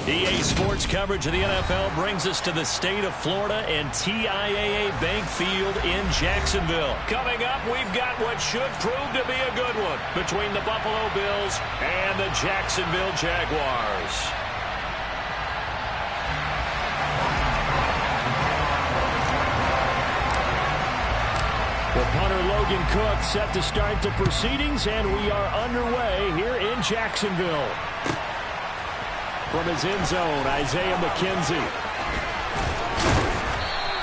EA Sports coverage of the NFL brings us to the state of Florida and TIAA Bank Field in Jacksonville. Coming up, we've got what should prove to be a good one between the Buffalo Bills and the Jacksonville Jaguars. Well, punter Logan Cook set to start the proceedings, and we are underway here in Jacksonville. From his end zone, Isaiah McKenzie.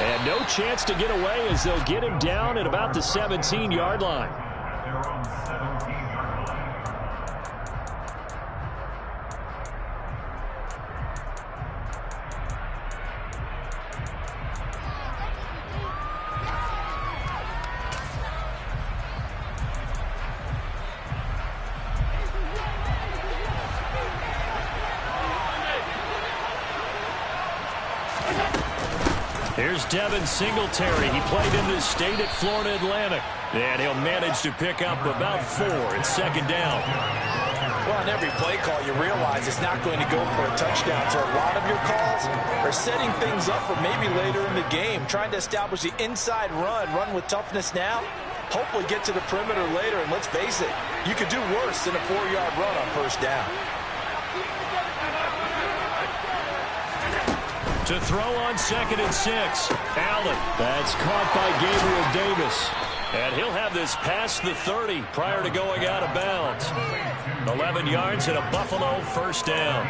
And no chance to get away as they'll get him down at about the 17-yard line. Here's Devin Singletary. He played in this state at Florida Atlantic. And he'll manage to pick up about 4 at second down. Well, on every play call, you realize it's not going to go for a touchdown. So a lot of your calls are setting things up for maybe later in the game, trying to establish the inside run with toughness now, hopefully get to the perimeter later. And let's face it, you could do worse than a 4-yard run on first down. To throw on 2nd and 6, Allen. That's caught by Gabriel Davis. And he'll have this past the 30 prior to going out of bounds. 11 yards and a Buffalo first down.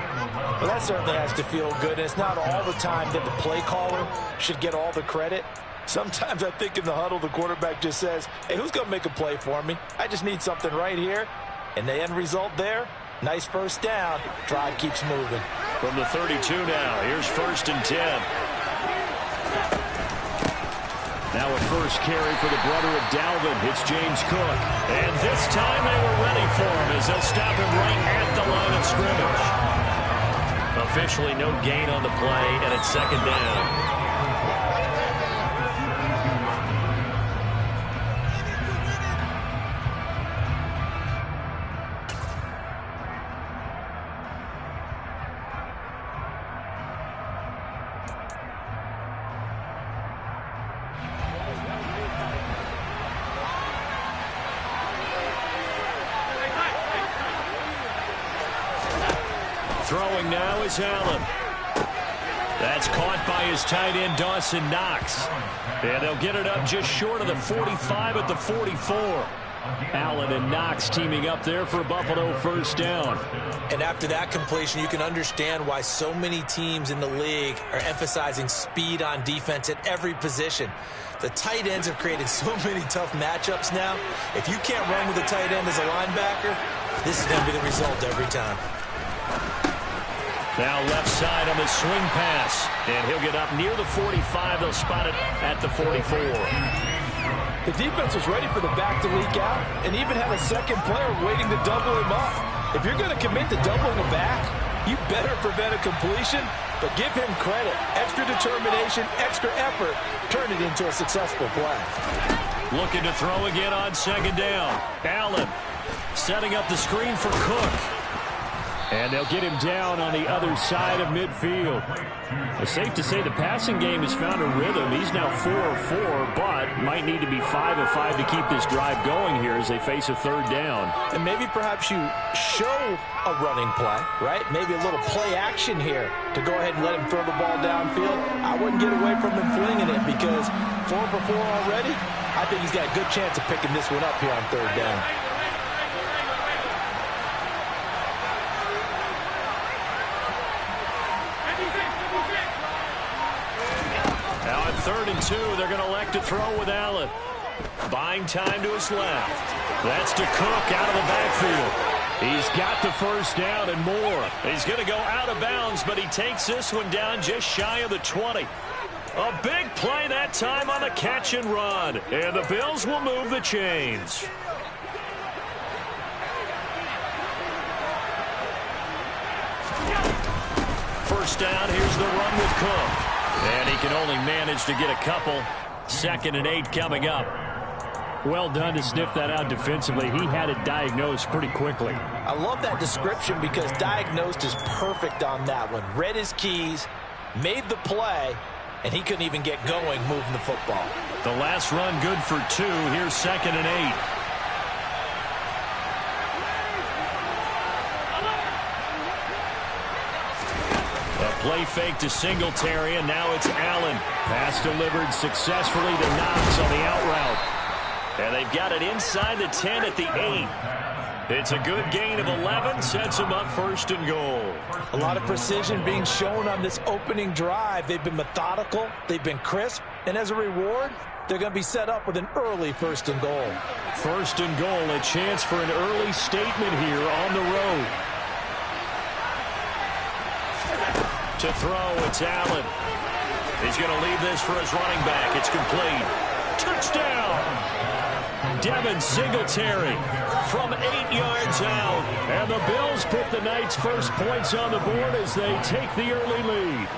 Well, that certainly has to feel good. It's not all the time that the play caller should get all the credit. Sometimes I think in the huddle, the quarterback just says, hey, who's going to make a play for me? I just need something right here. And the end result there, nice first down. Drive keeps moving. From the 32 now, here's 1st and 10. Now a first carry for the brother of Dalvin. It's James Cook. And this time they were ready for him as they'll stop him right at the line of scrimmage. Officially no gain on the play, and it's 2nd down. Throwing now is Allen. That's caught by his tight end, Dawson Knox. And they'll get it up just short of the 45 at the 44. Allen and Knox teaming up there for a Buffalo first down. And after that completion, you can understand why so many teams in the league are emphasizing speed on defense at every position. The tight ends have created so many tough matchups now. If you can't run with a tight end as a linebacker, this is going to be the result every time. Now left side on the swing pass. And he'll get up near the 45. They'll spot it at the 44. The defense was ready for the back to leak out and even had a second player waiting to double him up. If you're going to commit to doubling a back, you better prevent a completion, but give him credit. Extra determination, extra effort, turn it into a successful play. Looking to throw again on 2nd down. Allen setting up the screen for Cook. And they'll get him down on the other side of midfield. It's safe to say the passing game has found a rhythm. He's now 4 of 4, but might need to be 5 of 5 to keep this drive going here as they face a 3rd down. And maybe perhaps you show a running play, right? Maybe a little play action here to go ahead and let him throw the ball downfield. I wouldn't get away from him flinging it because 4 for 4 already. I think he's got a good chance of picking this one up here on 3rd down. Now on 3rd and 2, they're going to elect to throw with Allen. Buying time to his left. That's to Cook out of the backfield. He's got the first down and more. He's going to go out of bounds, but he takes this one down just shy of the 20. A big play that time on the catch and run. And the Bills will move the chains. First down, here's the run with Cook. And he can only manage to get a couple. 2nd and 8 coming up. Well done to sniff that out defensively. He had it diagnosed pretty quickly. I love that description because diagnosed is perfect on that one. Read his keys, made the play, and he couldn't even get going moving the football. The last run good for 2. Here's 2nd and 8. Play fake to Singletary, and now it's Allen. Pass delivered successfully to Knox on the out route. And they've got it inside the 10 at the 8. It's a good gain of 11, sets them up 1st and goal. A lot of precision being shown on this opening drive. They've been methodical, they've been crisp, and as a reward, they're going to be set up with an early 1st and goal. 1st and goal, a chance for an early statement here on the road. To throw, it's Allen. He's going to leave this for his running back. It's complete. Touchdown! Devin Singletary from 8 yards out. And the Bills put the Knights' first points on the board as they take the early lead.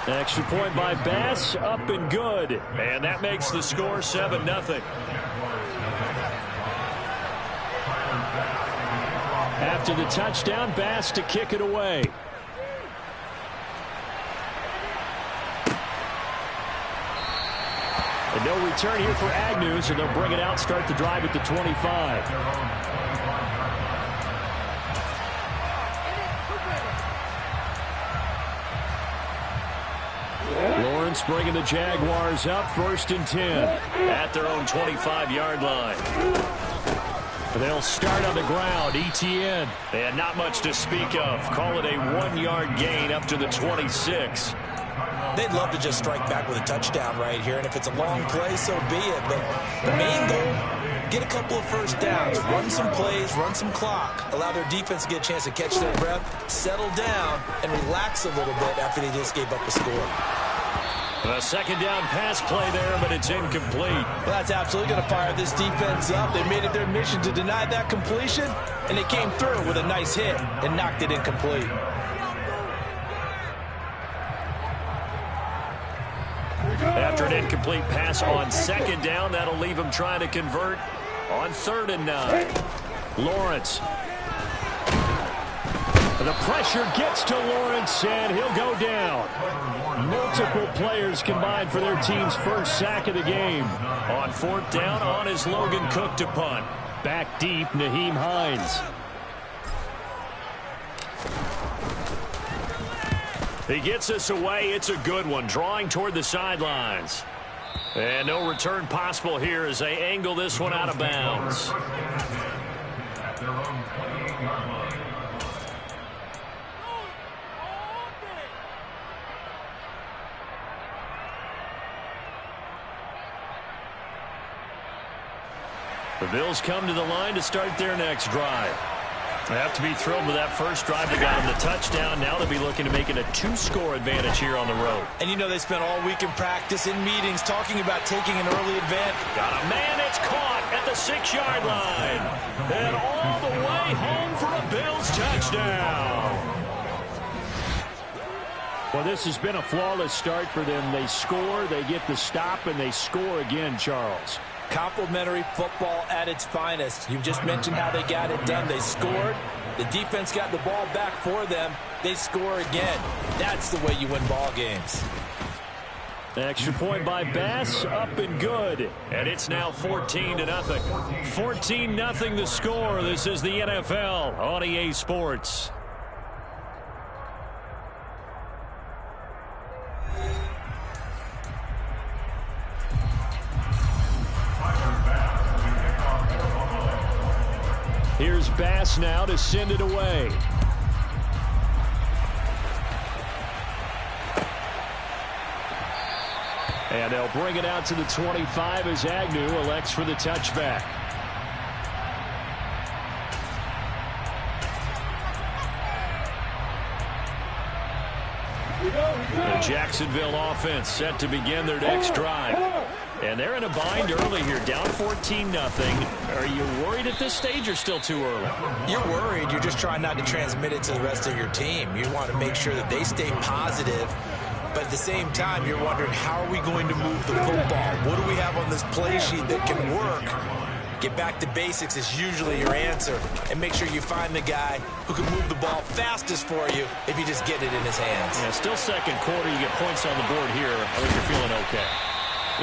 Extra point by Bass, up and good. And that makes the score 7-0. After the touchdown, Bass to kick it away. And no return here for Agnew, so they'll bring it out, start the drive at the 25. Lawrence bringing the Jaguars up, 1st and 10 at their own 25-yard line. They'll start on the ground. ETN. They had not much to speak of. Call it a 1-yard gain up to the 26. They'd love to just strike back with a touchdown right here, and if it's a long play, so be it. But the main goal, get a couple of 1st downs, run some plays, run some clock, allow their defense to get a chance to catch their breath, settle down, and relax a little bit after they just gave up a score. A 2nd down pass play there, but it's incomplete. Well, that's absolutely going to fire this defense up. They made it their mission to deny that completion, and they came through with a nice hit and knocked it incomplete. After an incomplete pass on 2nd down, that'll leave them trying to convert on 3rd and 9. Lawrence. The pressure gets to Lawrence, and he'll go down. Multiple players combined for their team's first sack of the game. On 4th down, on is Logan Cook to punt. Back deep, Nyheim Hines. He gets us away. It's a good one, drawing toward the sidelines. And no return possible here as they angle this one out of bounds. The Bills come to the line to start their next drive. They have to be thrilled with that first drive. They got them the touchdown. Now they'll be looking to make it a 2-score advantage here on the road. And you know they spent all week in practice, in meetings, talking about taking an early advantage. Got a man, it's caught at the 6-yard line. And all the way home for a Bills touchdown. Well, this has been a flawless start for them. They score, they get the stop, and they score again, Charles. Complimentary football at its finest. You've just mentioned how they got it done. They scored. The defense got the ball back for them. They score again. That's the way you win ball games. Extra point by Bass, up and good. And it's now 14-0. 14-0 the score. This is the NFL on EA Sports. Here's Bass now to send it away. And they'll bring it out to the 25 as Agnew elects for the touchback. The Jacksonville offense set to begin their next drive. And they're in a bind early here, down 14-0. Are you worried at this stage or still too early? You're worried. You're just trying not to transmit it to the rest of your team. You want to make sure that they stay positive But at the same time, you're wondering, how are we going to move the football? What do we have on this play sheet that can work? Get back to basics is usually your answer. And make sure you find the guy who can move the ball fastest for you if you just get it in his hands. Yeah, still second quarter. You get points on the board here. I think you're feeling okay.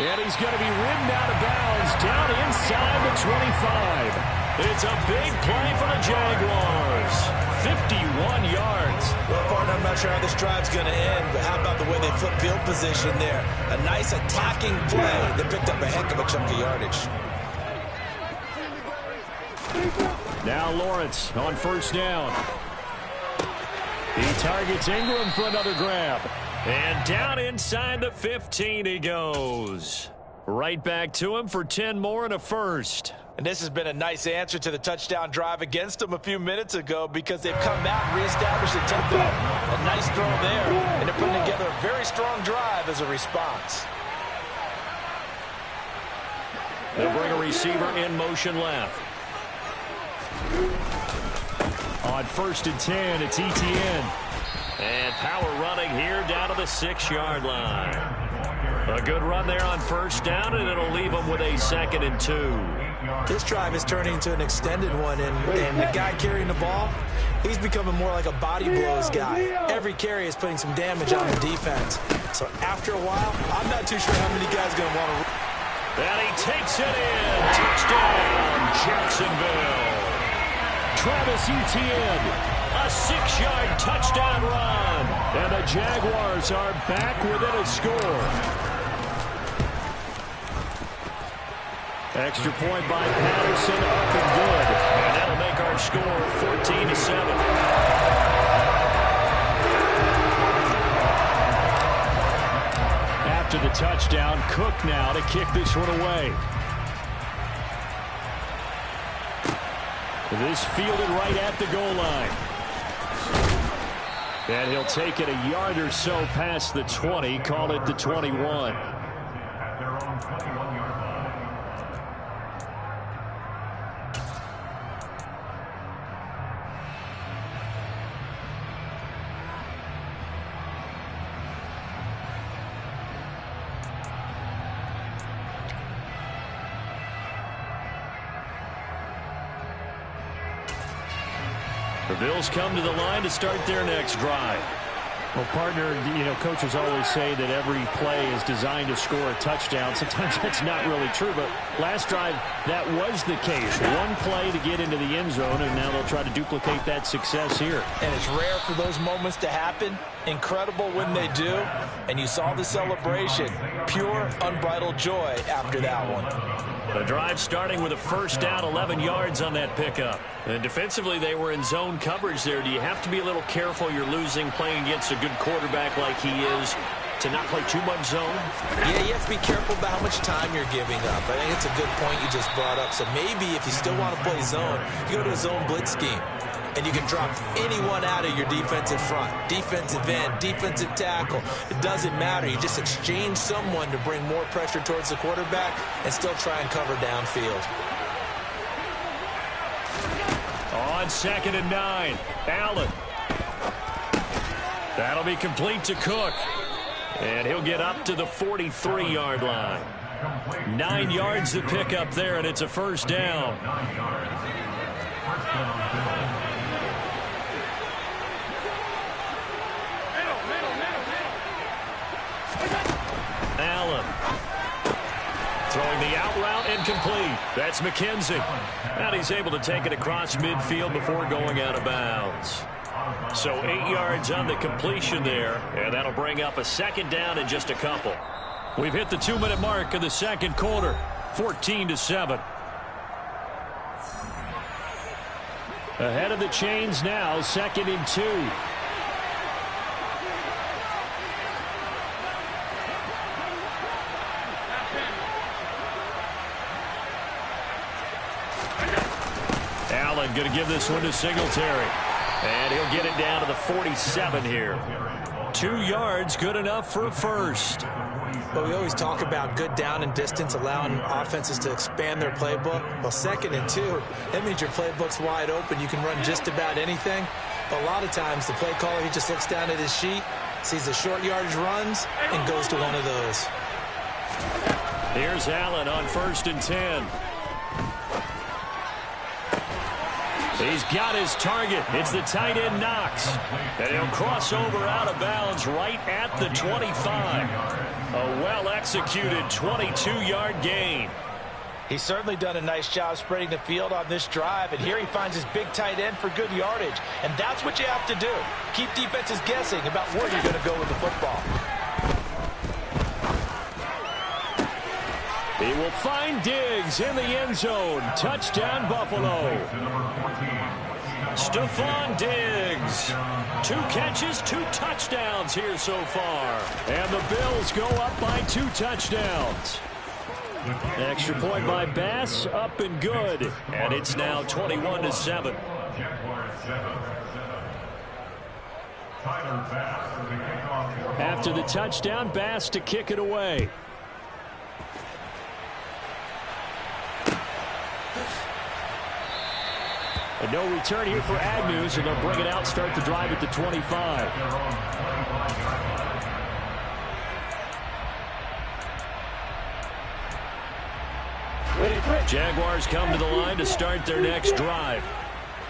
And he's going to be ridden out of bounds down inside the 25. It's a big play for the Jaguars. 51 yards. Well, partner, I'm not sure how this drive's going to end, but how about the way they flip field position there? A nice attacking play that picked up a heck of a chunk of yardage. Now Lawrence on first down. He targets Ingram for another grab. And down inside the 15 he goes. Right back to him for 10 more and a first. And this has been a nice answer to the touchdown drive against them a few minutes ago, because they've come out and reestablished the tempo. A nice throw there, and they're putting together a very strong drive as a response. They'll bring a receiver in motion left. On first and 10, it's Etienne. And power running here down to the 6-yard line. A good run there on first down, and it'll leave them with a 2nd and 2. This drive is turning into an extended one, and the guy carrying the ball, he's becoming more like a body blows guy. Every carry is putting some damage on the defense. So after a while, I'm not too sure how many guys are going to want to. And he takes it in. Touchdown, Jacksonville. Travis Etienne. A 6-yard touchdown run. And the Jaguars are back within a score. Extra point by Patterson, up and good. And that'll make our score 14-7. After the touchdown, Cook now to kick this one away. This fielded right at the goal line. And he'll take it a yard or so past the 20, call it the 21. The Bills come to the line to start their next drive. Well, partner, you know, coaches always say that every play is designed to score a touchdown. Sometimes that's not really true, but last drive, that was the case. One play to get into the end zone, and now they'll try to duplicate that success here. And it's rare for those moments to happen. Incredible when they do. And you saw the celebration. Pure, unbridled joy after that one. The drive starting with a first down, 11 yards on that pickup. And defensively, they were in zone coverage there. Do you have to be a little careful you're losing playing against a good quarterback like he is to not play too much zone? Yeah, you have to be careful about how much time you're giving up. I think it's a good point you just brought up. So maybe if you still want to play zone, you go to a zone blitz scheme. And you can drop anyone out of your defensive front. Defensive end, defensive tackle. It doesn't matter. You just exchange someone to bring more pressure towards the quarterback and still try and cover downfield. On 2nd and 9, Allen. That'll be complete to Cook. And he'll get up to the 43-yard line. 9 yards to pick up there, and it's a first down. Allen throwing the out route incomplete. That's McKenzie. And he's able to take it across midfield before going out of bounds. So 8 yards on the completion there, and that'll bring up a second down in just a couple. We've hit the 2-minute mark of the second quarter, 14-7. Ahead of the chains now, 2nd and 2. Allen going to give this one to Singletary. And he'll get it down to the 47 here. 2 yards, good enough for a first. But we always talk about good down and distance, allowing offenses to expand their playbook. Well, 2nd and 2, that means your playbook's wide open. You can run just about anything. But a lot of times, the play caller, he just looks down at his sheet, sees the short yardage runs, and goes to one of those. Here's Allen on 1st and 10. He's got his target. It's the tight end Knox. And he'll cross over out of bounds right at the 25. A well-executed 22-yard gain. He's certainly done a nice job spreading the field on this drive, and here he finds his big tight end for good yardage. And that's what you have to do. Keep defenses guessing about where you're going to go with the football. He will find Diggs in the end zone. Touchdown, Buffalo. Stephon Diggs. 2 catches, 2 touchdowns here so far. And the Bills go up by 2 touchdowns. Extra point by Bass, up and good. And it's now 21-7. After the touchdown, Bass to kick it away. And no return here for Agnew, so they'll bring it out, start the drive at the 25. Jaguars come to the line to start their next drive.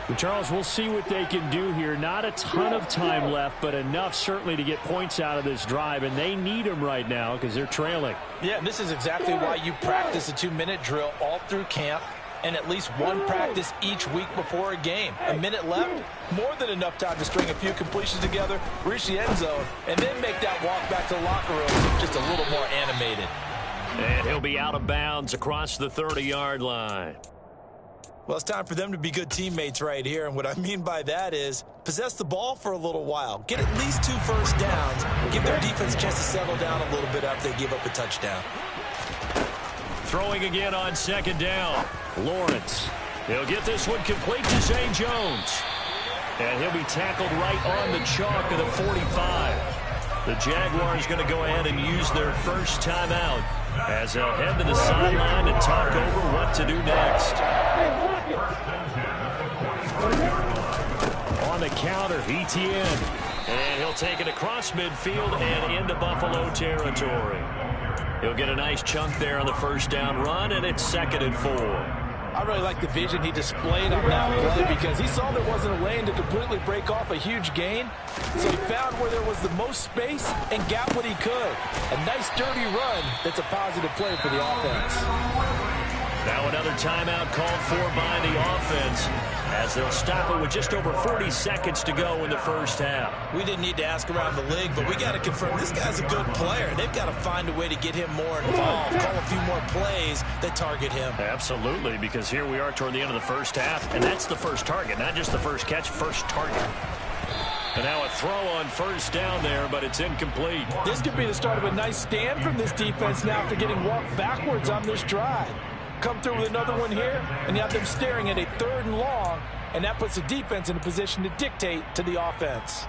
And Charles, we'll see what they can do here. Not a ton of time left, but enough certainly to get points out of this drive, and they need them right now because they're trailing. Yeah, and this is exactly why you practice a 2-minute drill all through camp, and at least one practice each week before a game. A minute left, more than enough time to string a few completions together, reach the end zone, and then make that walk back to the locker room just a little more animated. And he'll be out of bounds across the 30-yard line. Well, it's time for them to be good teammates right here, and what I mean by that is possess the ball for a little while, get at least 2 first downs, give their defense a chance to settle down a little bit after they give up a touchdown. Throwing again on 2nd down. Lawrence. He'll get this one complete to Zay Jones. And he'll be tackled right on the chalk of the 45. The Jaguars going to go ahead and use their first timeout as they'll head to the sideline and talk over what to do next. On the counter, Etienne. And he'll take it across midfield and into Buffalo territory. He'll get a nice chunk there on the first down run, and it's 2nd and 4. I really like the vision he displayed on that play because he saw there wasn't a lane to completely break off a huge gain. So he found where there was the most space and got what he could. A nice dirty run that's a positive play for the offense. Now another timeout called for by the offense as they'll stop it with just over 40 seconds to go in the first half. We didn't need to ask around the league, but we got to confirm this guy's a good player. They've got to find a way to get him more involved, call a few more plays that target him. Absolutely, because here we are toward the end of the first half, and that's the first target, not just the first catch, first target. And now a throw on 1st down there, but it's incomplete. This could be the start of a nice stand from this defense now after getting walked backwards on this drive. Come through with another one here, and you have them staring at a 3rd and long, and that puts the defense in a position to dictate to the offense.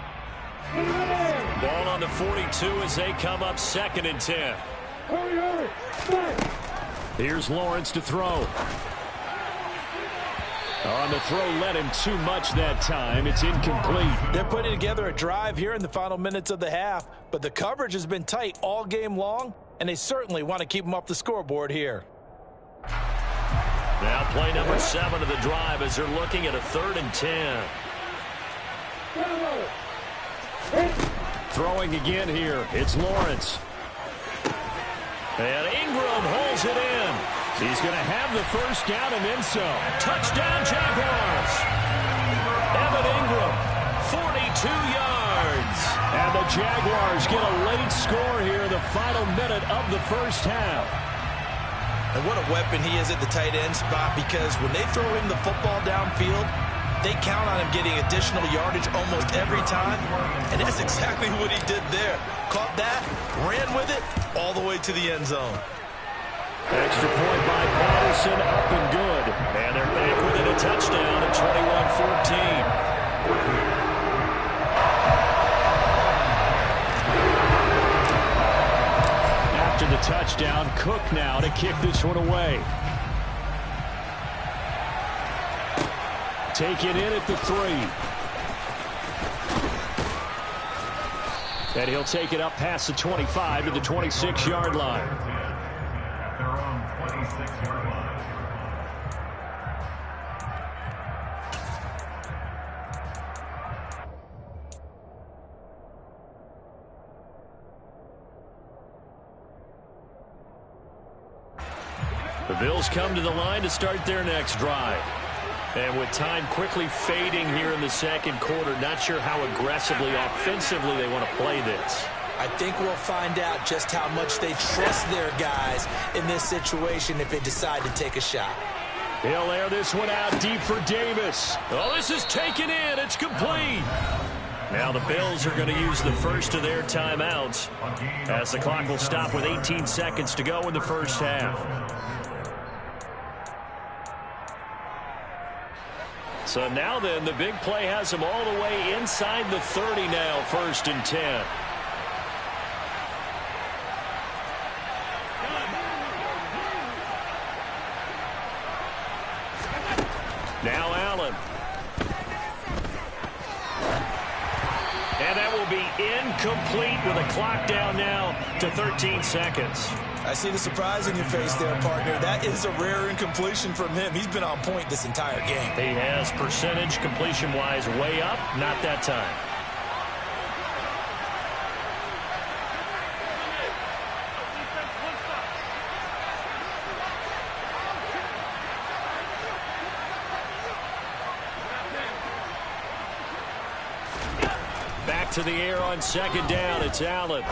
Ball on the 42 as they come up 2nd and 10. Here's Lawrence to throw. On the throw, led him too much that time. It's incomplete. They're putting together a drive here in the final minutes of the half, but the coverage has been tight all game long, and they certainly want to keep them off the scoreboard here. Now play number 7 of the drive as they're looking at a 3rd and 10. Throwing again here. It's Lawrence. And Ingram holds it in. He's going to have the first down and then some. Touchdown, Jaguars. Evan Ingram, 42 yards. And the Jaguars get a late score here in the final minute of the first half. And what a weapon he is at the tight end spot, because when they throw him the football downfield, they count on him getting additional yardage almost every time. And that's exactly what he did there. Caught that, ran with it, all the way to the end zone. Extra point by Patterson, up and good. And they're back within a touchdown at 21-14. After the touchdown, Cook now to kick this one away. Take it in at the 3. And he'll take it up past the 25 to the 26-yard line. At their own 26-yard line. The Bills come to the line to start their next drive. And with time quickly fading here in the second quarter, not sure how aggressively, offensively they want to play this. I think we'll find out just how much they trust their guys in this situation if they decide to take a shot. He'll air this one out deep for Davis. Oh, this is taken in. It's complete. Now the Bills are going to use the first of their timeouts as the clock will stop with 18 seconds to go in the first half. So now then, the big play has them all the way inside the 30 now, 1st and 10. Now Allen. And that will be incomplete with a clock down now to 13 seconds. I see the surprise in your face there, partner. That is a rare incompletion from him. He's been on point this entire game. He has percentage completion-wise way up, not that time. Back to the air on second down. It's Allen.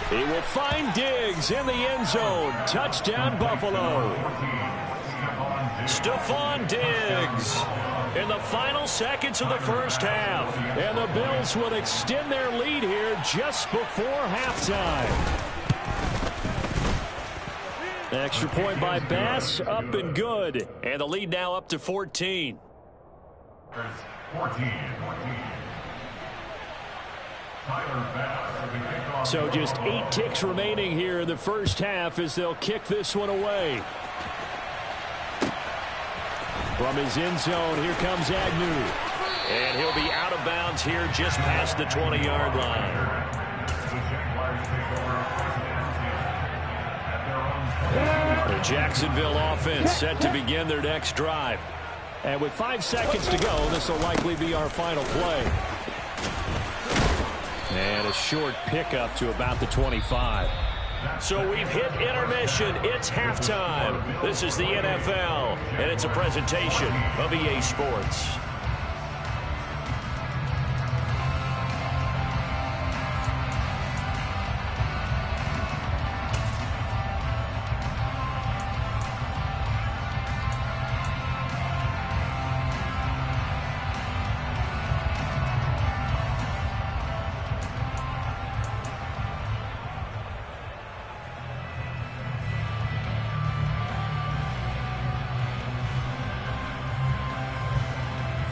He will find Diggs in the end zone. Touchdown, Buffalo. Stephon Diggs in the final seconds of the first half. And the Bills will extend their lead here just before halftime. Extra point by Bass, up and good. And the lead now up to 14. 14. So just 8 ticks remaining here in the first half as they'll kick this one away. From his end zone, here comes Agnew. And he'll be out of bounds here just past the 20-yard line. The Jacksonville offense set to begin their next drive. And with 5 seconds to go, this will likely be our final play. And a short pickup to about the 25. So we've hit intermission. It's halftime. This is the NFL, and it's a presentation of EA Sports.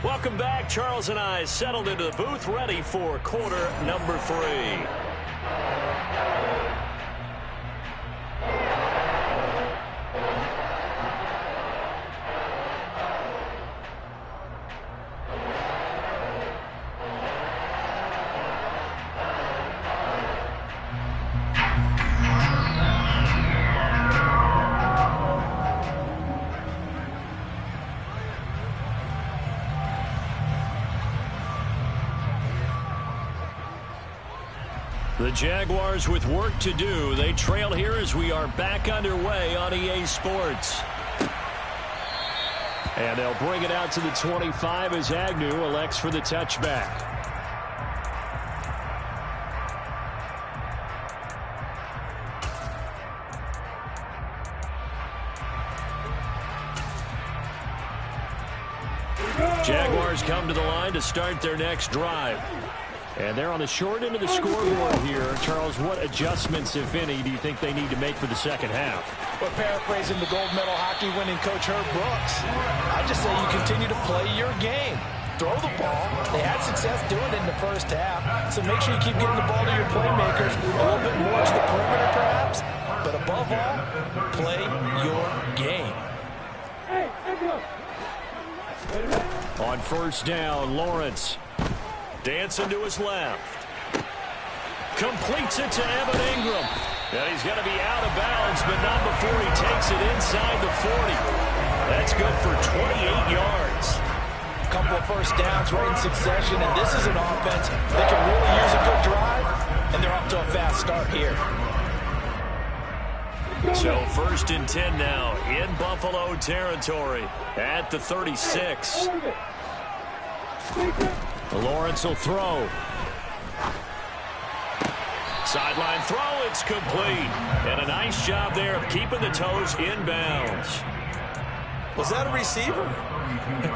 Welcome back. Charles and I settled into the booth, ready for quarter number 3. The Jaguars with work to do. They trail here as we are back underway on EA Sports. And they'll bring it out to the 25 as Agnew elects for the touchback. Jaguars come to the line to start their next drive. And they're on the short end of the scoreboard here. Charles, what adjustments, if any, do you think they need to make for the second half? Well, paraphrasing the gold medal hockey winning coach Herb Brooks, I just say you continue to play your game. Throw the ball. They had success doing it in the first half, so make sure you keep getting the ball to your playmakers a little bit more to the perimeter perhaps, but above all, play your game. On first down, Lawrence. Dancing to his left. Completes it to Evan Ingram. And he's going to be out of bounds, but not before he takes it inside the 40. That's good for 28 yards. A couple of first downs right in succession, and this is an offense that can really use a good drive, and they're off to a fast start here. So 1st and 10 now in Buffalo territory at the 36. Lawrence will throw. Sideline throw, it's complete. And a nice job there of keeping the toes inbounds. Was that a receiver?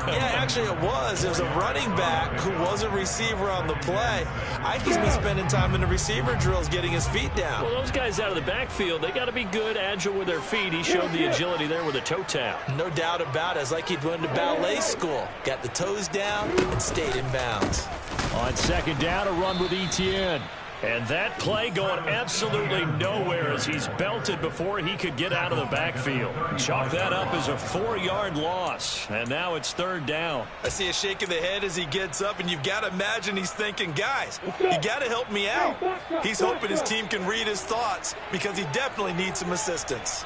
Yeah, actually it was. It was a running back who was a receiver on the play. I think he's been spending time in the receiver drills getting his feet down. Well, those guys out of the backfield, they got to be good, agile with their feet. He showed the agility there with a toe tap. No doubt about it. It's like he'd went to ballet school. Got the toes down and stayed in bounds. On 2nd down, a run with Etienne. And that play going absolutely nowhere as he's belted before he could get out of the backfield. Chalk that up as a 4-yard loss. And now it's 3rd down. I see a shake of the head as he gets up, and you've got to imagine he's thinking, guys, you got to help me out. He's hoping his team can read his thoughts because he definitely needs some assistance.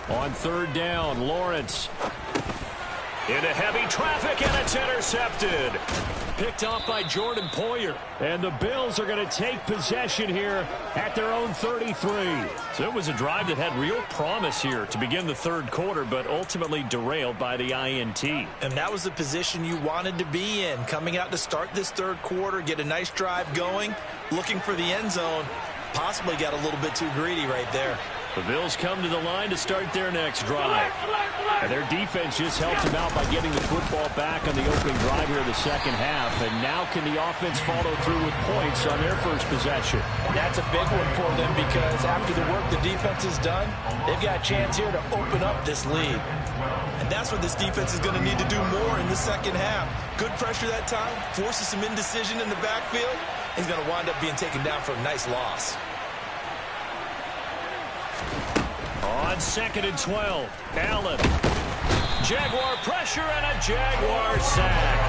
On 3rd down, Lawrence into heavy traffic, and it's intercepted. Picked off by Jordan Poyer. And the Bills are going to take possession here at their own 33. So it was a drive that had real promise here to begin the 3rd quarter, but ultimately derailed by the INT. And that was the position you wanted to be in, coming out to start this 3rd quarter, get a nice drive going, looking for the end zone. Possibly got a little bit too greedy right there. The Bills come to the line to start their next drive. And their defense just helped them out by getting the football back on the opening drive here in the 2nd half. And now can the offense follow through with points on their first possession? And that's a big one for them because after the work the defense has done, they've got a chance here to open up this lead. And that's what this defense is going to need to do more in the 2nd half. Good pressure that time, forces some indecision in the backfield. He's going to wind up being taken down for a nice loss. On 2nd and 12, Allen. Jaguar pressure and a Jaguar sack.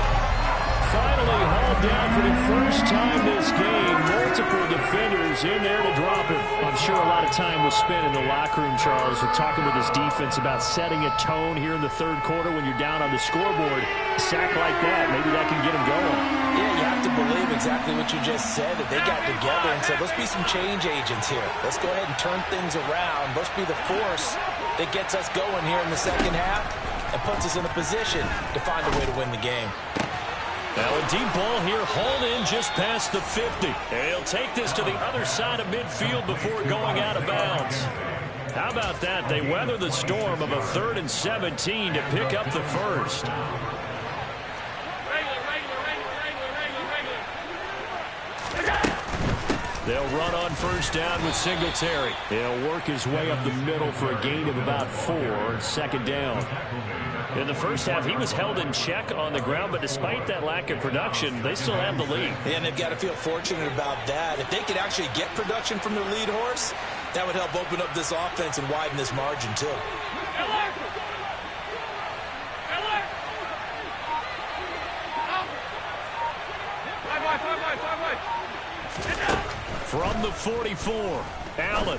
Finally hauled down for the first time this game. Multiple defenders in there to drop him. I'm sure a lot of time was spent in the locker room, Charles, with talking with his defense about setting a tone here in the 3rd quarter when you're down on the scoreboard. A sack like that, maybe that can get him going. Yeah, you have to believe exactly what you just said, that they got together and said, let's be some change agents here. Let's go ahead and turn things around. Let's be the force that gets us going here in the 2nd half and puts us in a position to find a way to win the game. Now a deep ball here, hauled in just past the 50. And he'll take this to the other side of midfield before going out of bounds. How about that? They weather the storm of a 3rd and 17 to pick up the first. They'll run on 1st down with Singletary. He'll work his way up the middle for a gain of about 4, 2nd down. In the 1st half, he was held in check on the ground, but despite that lack of production, they still have the lead. And they've got to feel fortunate about that. If they could actually get production from their lead horse, that would help open up this offense and widen this margin too. From the 44, Allen.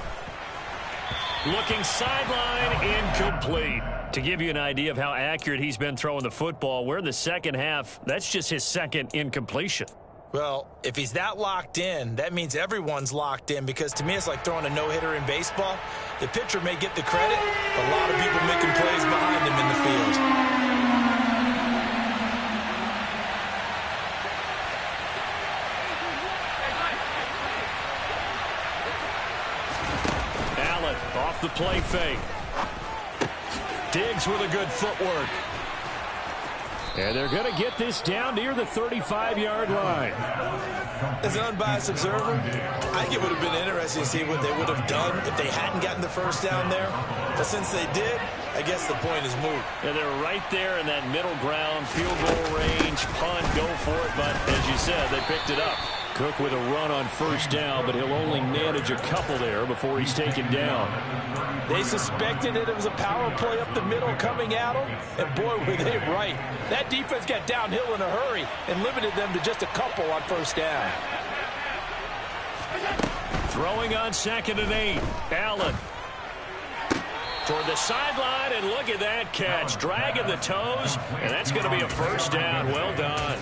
Looking sideline, incomplete. To give you an idea of how accurate he's been throwing the football, we're in the 2nd half. That's just his 2nd incompletion. Well, if he's that locked in, that means everyone's locked in, because to me it's like throwing a no-hitter in baseball. The pitcher may get the credit, a lot of people making plays behind him in the field. Off the play fake. Diggs with a good footwork. And they're going to get this down near the 35-yard line. As an unbiased observer, I think it would have been interesting to see what they would have done if they hadn't gotten the first down there. But since they did, I guess the point is moot. And they're right there in that middle ground, field goal range, punt, go for it. But as you said, they picked it up. Cook with a run on first down, but he'll only manage a couple there before he's taken down. They suspected it was a power play up the middle coming at them, and boy, were they right. That defense got downhill in a hurry and limited them to just a couple on first down. Throwing on 2nd and 8. Allen. Toward the sideline, and look at that catch. Dragging the toes, and that's going to be a first down. Well done.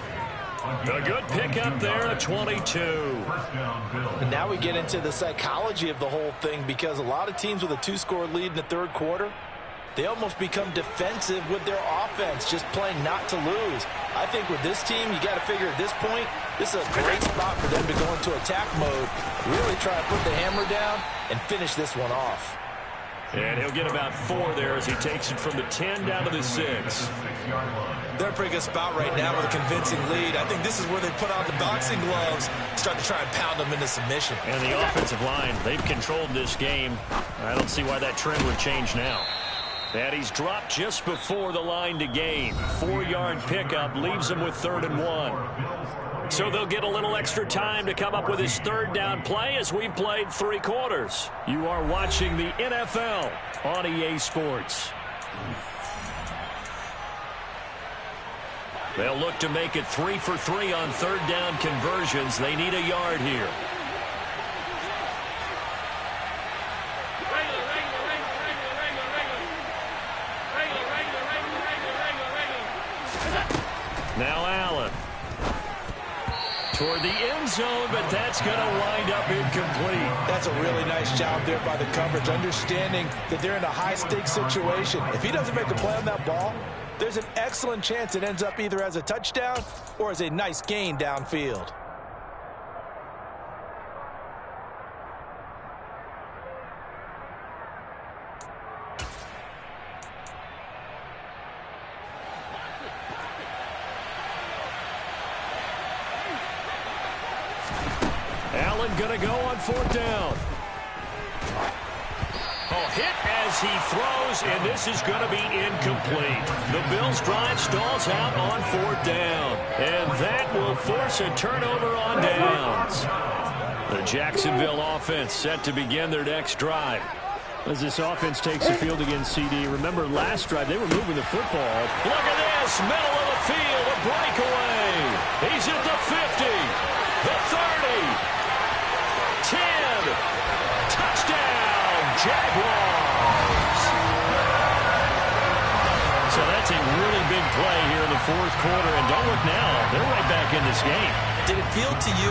A good pickup there at 22. And now we get into the psychology of the whole thing, because a lot of teams with a 2-score lead in the third quarter, they almost become defensive with their offense, just playing not to lose. I think with this team, you got to figure at this point, this is a great spot for them to go into attack mode, really try to put the hammer down and finish this one off. And he'll get about 4 there as he takes it from the 10 down to the 6. They're in a pretty good spot right now with a convincing lead. I think this is where they put on the boxing gloves, start to try and pound them into submission. And the offensive line, they've controlled this game. I don't see why that trend would change now. And he's dropped just before the line to gain. 4-yard pickup leaves him with 3rd and 1. So they'll get a little extra time to come up with his 3rd down play as we've played 3 quarters. You are watching the NFL on EA Sports. They'll look to make it 3 for 3 on 3rd down conversions. They need a yard here. Now Allen. Toward the end zone, but that's going to wind up incomplete. That's a really nice job there by the coverage, understanding that they're in a high-stakes situation. If he doesn't make a play on that ball, there's an excellent chance it ends up either as a touchdown or as a nice gain downfield. Allen going to go on 4th down. Oh, hit as he throws, and this is going to be incomplete. The Bills' drive stalls out on 4th down, and that will force a turnover on downs. The Jacksonville offense set to begin their next drive. As this offense takes the field against CD, remember last drive they were moving the football. Look at this, middle of the field, a breakaway. He's at the 50, the 30. 10, touchdown, Jaguars. So that's a really big play here in the 4th quarter, and don't look now, they're right back in this game. Did it feel to you,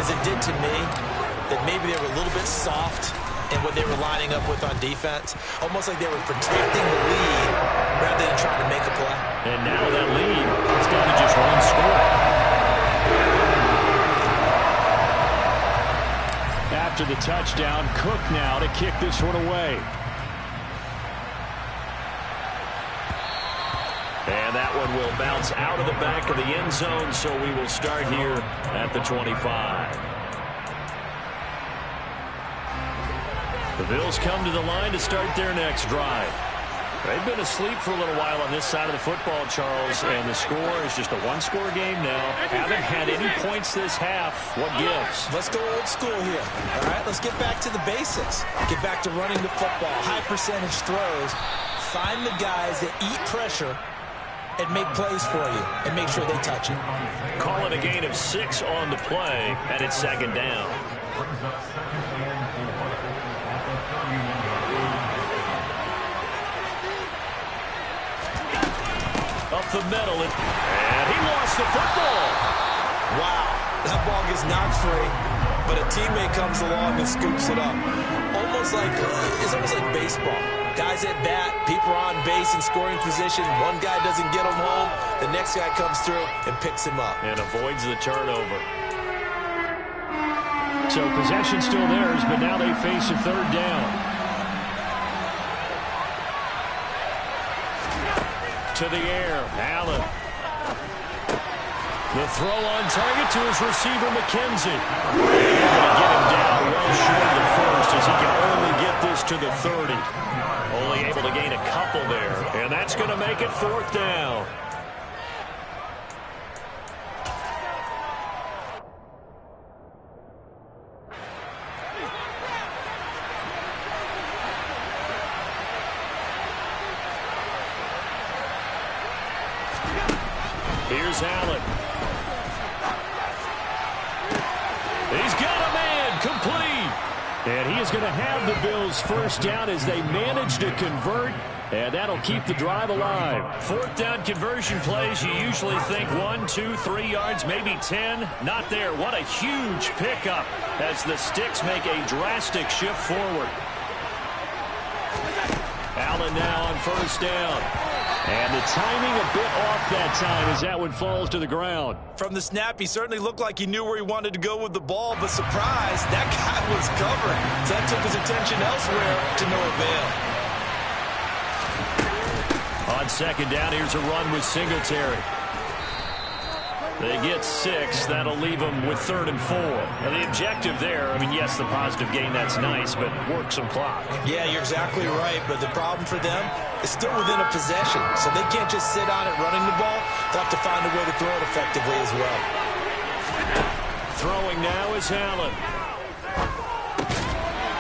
as it did to me, that maybe they were a little bit soft in what they were lining up with on defense? Almost like they were protecting the lead rather than trying to make a play. And now that lead is down to just 1 score. After the touchdown, Cook now to kick this one away. And that one will bounce out of the back of the end zone, so we will start here at the 25. The Bills come to the line to start their next drive. They've been asleep for a little while on this side of the football, Charles, and the score is just a 1-score game now. Haven't had any points this half. What gives? Let's go old school here. All right, let's get back to the basics. Get back to running the football, high percentage throws. Find the guys that eat pressure and make plays for you and make sure they touch it. Call it a gain of 6 on the play, and it's 2nd down. Up the middle, and he lost the football. Wow, that ball gets knocked free, but a teammate comes along and scoops it up. It's almost like baseball. Guys at bat, people are on base in scoring position. One guy doesn't get him home, the next guy comes through and picks him up. And avoids the turnover. So possession still theirs, but now they face a 3rd down. To the air, Allen. The throw on target to his receiver, McKenzie. Able to get him down well short of the first as he can only get this to the 30. Only able to gain a couple there, and that's going to make it 4th down. Here's Allen. He's got a man, complete. And he is going to have the Bills first down as they manage to convert, and that'll keep the drive alive. Fourth down conversion plays, you usually think 1, 2, 3 yards, maybe 10. Not there. What a huge pickup as the Sticks make a drastic shift forward. Allen now on first down. And the timing a bit off that time as that one falls to the ground. From the snap, he certainly looked like he knew where he wanted to go with the ball, but surprise, that guy was covered. So that took his attention elsewhere to no avail. On second down, here's a run with Singletary. They get 6. That'll leave them with 3rd and 4. Now, the objective there, I mean, yes, the positive gain, that's nice, but work some clock. Yeah, you're exactly right, but the problem for them is still within a possession, so they can't just sit on it running the ball. They'll have to find a way to throw it effectively as well. Throwing now is Allen.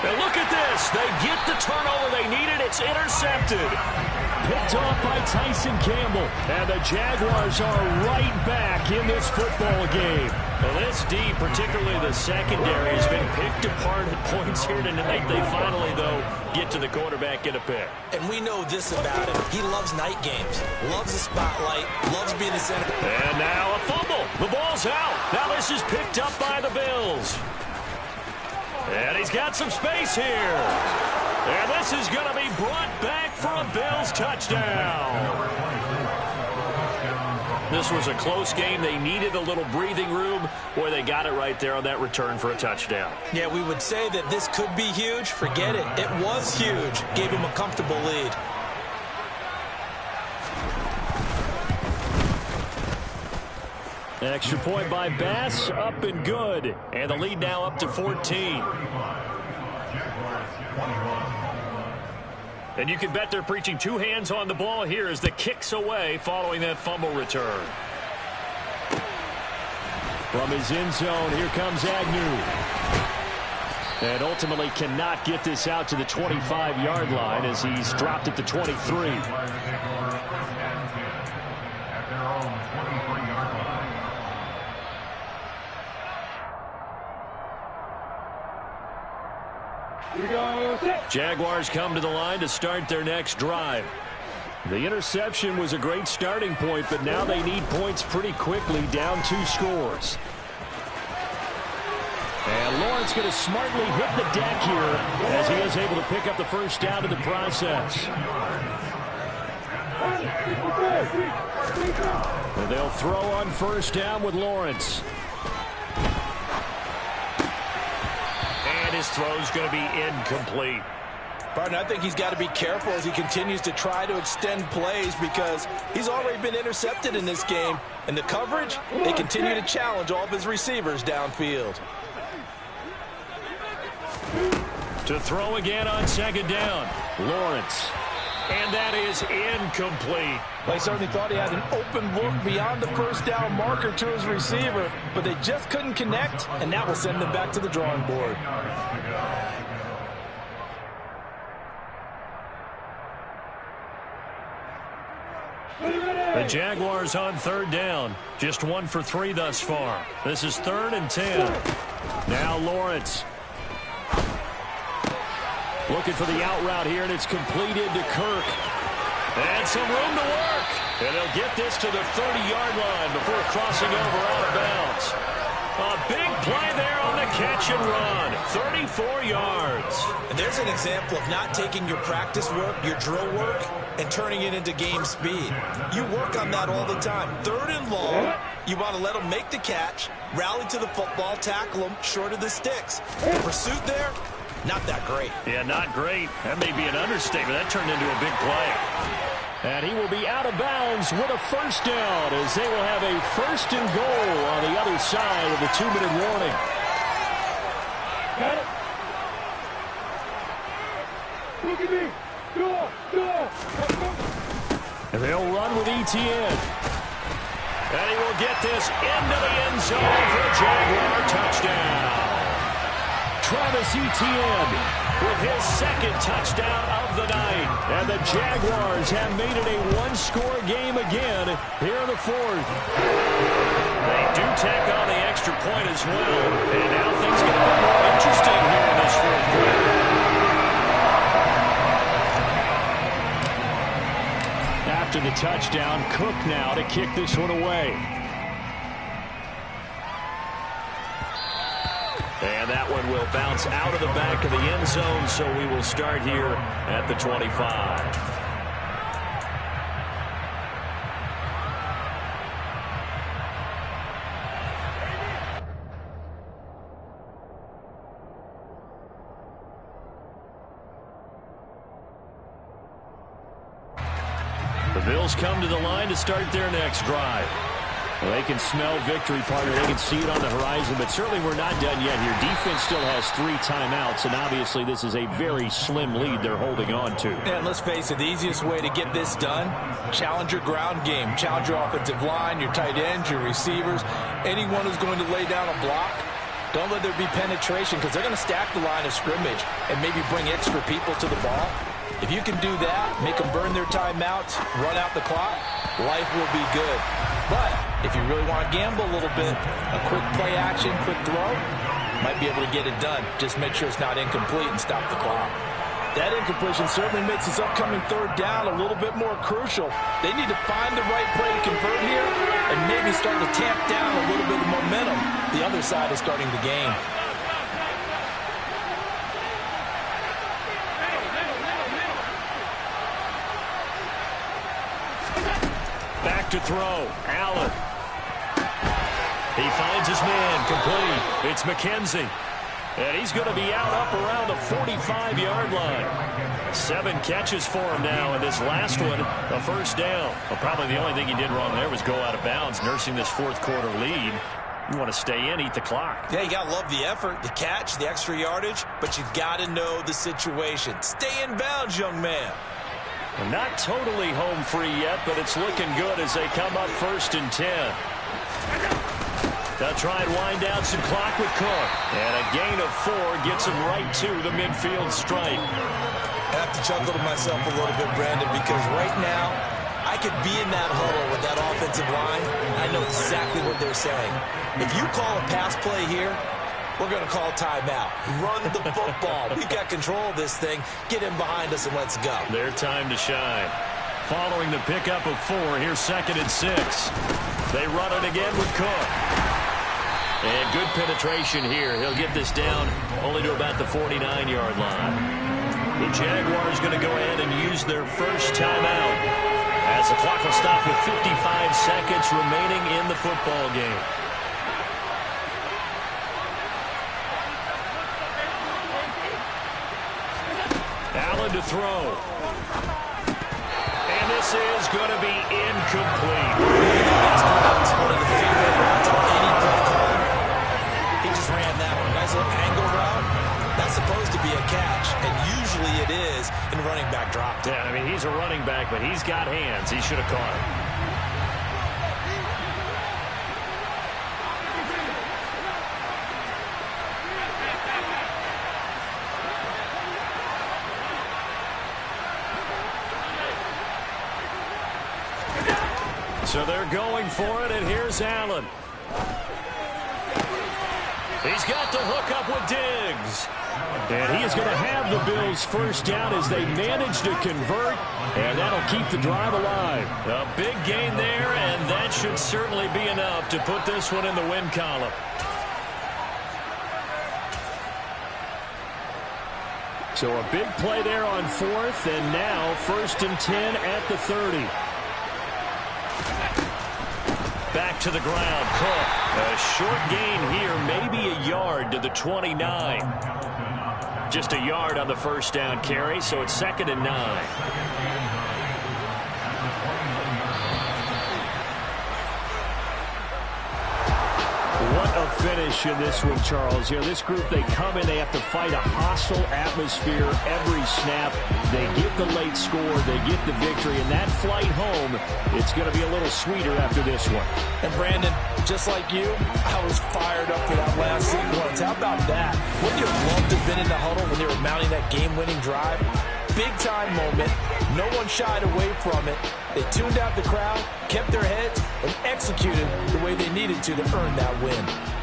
And look at this. They get the turnover they needed. It's intercepted. Picked off by Tyson Campbell. And the Jaguars are right back in this football game. Well, this D, particularly the secondary, has been picked apart at points here tonight. They finally, though, get to the quarterback in a pick. And we know this about him. He loves night games, loves the spotlight, loves being the center. And now a fumble. The ball's out. Now this is picked up by the Bills. And he's got some space here. And this is going to be brought back for a Bills touchdown. This was a close game. They needed a little breathing room. Boy, they got it right there on that return for a touchdown. Yeah, we would say that this could be huge. Forget it. It was huge. Gave him a comfortable lead. Extra point by Bass, up and good. And the lead now up to 14. And you can bet they're preaching 2 hands on the ball here as the kick's away following that fumble return. From his end zone, here comes Agnew. And ultimately cannot get this out to the 25-yard line as he's dropped at the 23. Jaguars come to the line to start their next drive. The interception was a great starting point, but now they need points pretty quickly, down 2 scores. And Lawrence going to smartly hit the deck here as he is able to pick up the first down in the process. And they'll throw on first down with Lawrence. And his throw's going to be incomplete. Partner, I think he's got to be careful as he continues to try to extend plays because he's already been intercepted in this game. And the coverage, they continue to challenge all of his receivers downfield. To throw again on second down, Lawrence. And that is incomplete. They certainly thought he had an open look beyond the first down marker to his receiver, but they just couldn't connect, and that will send them back to the drawing board. The Jaguars on third down. Just 1 for 3 thus far. This is 3rd and 10. Now Lawrence. Looking for the out route here, and it's completed to Kirk. And some room to work. And they'll get this to the 30-yard line before crossing over out of bounds. A big play there on the catch and run. 34 yards. And there's an example of not taking your practice work, your drill work, and turning it into game speed. You work on that all the time. 3rd and long, you want to let them make the catch, rally to the football, tackle them short of the sticks. The pursuit there, not that great. Yeah, not great. That may be an understatement. That turned into a big play. And he will be out of bounds with a first down as they will have a 1st and goal on the other side of the 2-minute warning. Got it. Look at me. Go. And they'll run with Etienne. And he will get this into the end zone for a Jaguar touchdown. Travis Etienne with his 2nd touchdown of the night. And And the Jaguars have made it a one-score game again here in the fourth. They do tack on the extra point as well. And now things get a bit more interesting here in this fourth quarter. After the touchdown, Cook now to kick this one away. And that one will bounce out of the back of the end zone, so we will start here at the 25. The Bills come to the line to start their next drive. Well, they can smell victory, partner. They can see it on the horizon, but certainly we're not done yet here. Defense still has 3 timeouts, and obviously this is a very slim lead they're holding on to. And let's face it, the easiest way to get this done, challenge your ground game. Challenge your offensive line, your tight ends, your receivers, anyone who's going to lay down a block. Don't let there be penetration because they're going to stack the line of scrimmage and maybe bring extra people to the ball. If you can do that, make them burn their timeouts, run out the clock, life will be good. But if you really want to gamble a little bit, a quick play action, quick throw, might be able to get it done. Just make sure it's not incomplete and stop the clock. That incompletion certainly makes this upcoming third down a little bit more crucial. They need to find the right play to convert here and maybe start to tamp down a little bit of momentum. The other side is starting the game. Back to throw. Allen. He finds his man. Complete. It's McKenzie. And he's going to be out up around the 45-yard line. 7 catches for him now, and this last one, a first down. Well, probably the only thing he did wrong there was go out of bounds, nursing this fourth quarter lead. You want to stay in, eat the clock. Yeah, you got to love the effort, the catch, the extra yardage, but you've got to know the situation. Stay in bounds, young man. Not totally home free yet, but it's looking good as they come up 1st and 10. They'll try and wind down some clock with Cook. And a gain of 4 gets him right to the midfield stripe. I have to chuckle to myself a little bit, Brandon, because right now I could be in that huddle with that offensive line. I know exactly what they're saying. If you call a pass play here, we're going to call timeout. Run the football. We've got control of this thing. Get him behind us and let's go. Their time to shine. Following the pickup of 4, here's 2nd and 6. They run it again with Cook. And good penetration here. He'll get this down only to about the 49-yard line. The Jaguars going to go ahead and use their first timeout as the clock will stop with 55 seconds remaining in the football game. Allen to throw. And this is going to be incomplete. That's one of the favorite routes on any play call. He just ran that one. Nice little angle route. That's supposed to be a catch, and usually it is in running back drop. Yeah, I mean, he's a running back, but he's got hands. He should have caught it. So they're going for it, and here's Allen. He's got the hook up with Diggs. And he is going to have the Bills first down as they manage to convert, and that'll keep the drive alive. A big gain there, and that should certainly be enough to put this one in the win column. So a big play there on 4th, and now 1st and 10 at the 30. Back to the ground. Cook. A short gain here, maybe a yard to the 29. Just a yard on the first down carry, so it's 2nd and 9. What a finish in this one, Charles. You know, this group, they come in, they have to fight a hostile atmosphere every snap. They get the late score, they get the victory, and that flight home, it's going to be a little sweeter after this one. And Brandon, just like you, I was fired up for that last sequence. How about that? Wouldn't you have loved to have been in the huddle when they were mounting that game-winning drive? big-time moment. No one shied away from it. They tuned out the crowd, kept their heads, and executed the way they needed to earn that win.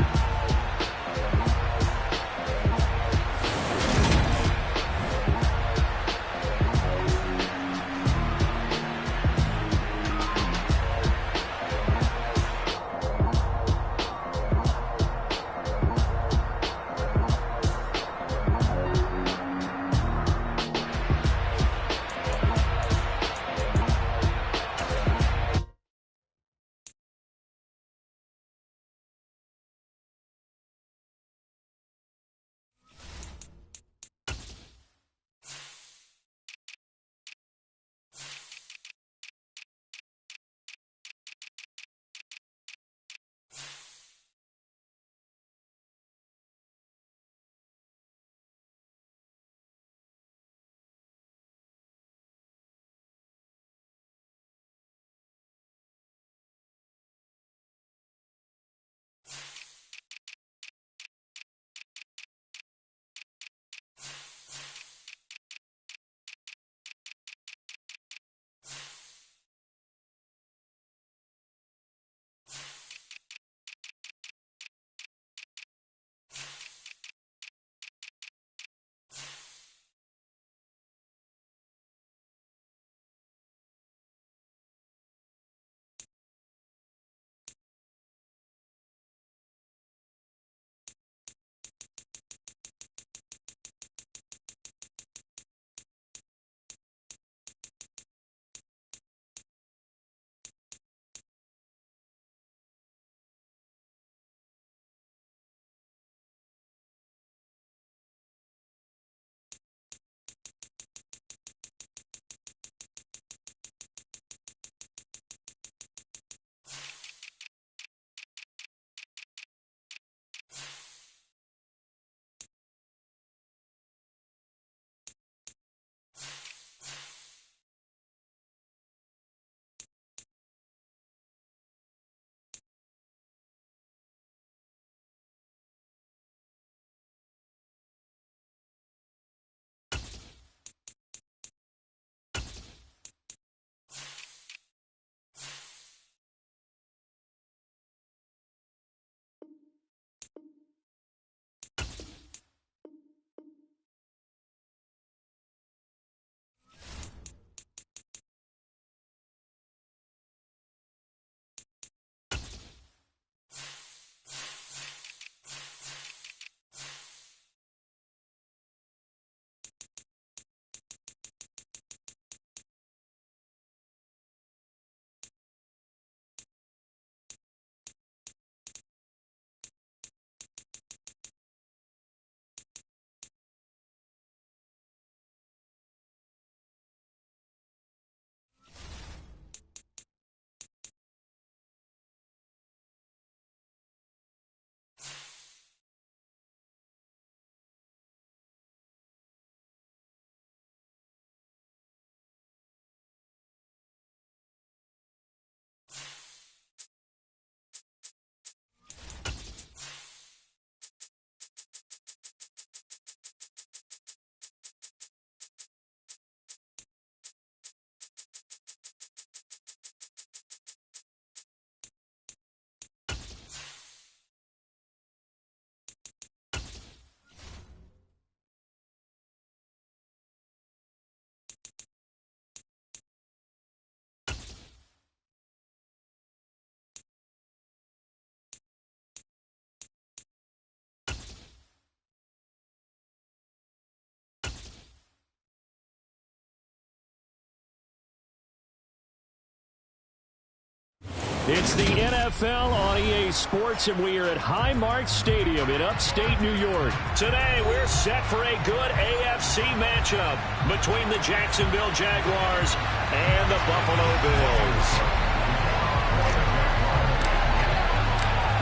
It's the NFL on EA Sports, and we are at Highmark Stadium in upstate New York. Today, we're set for a good AFC matchup between the Jacksonville Jaguars and the Buffalo Bills.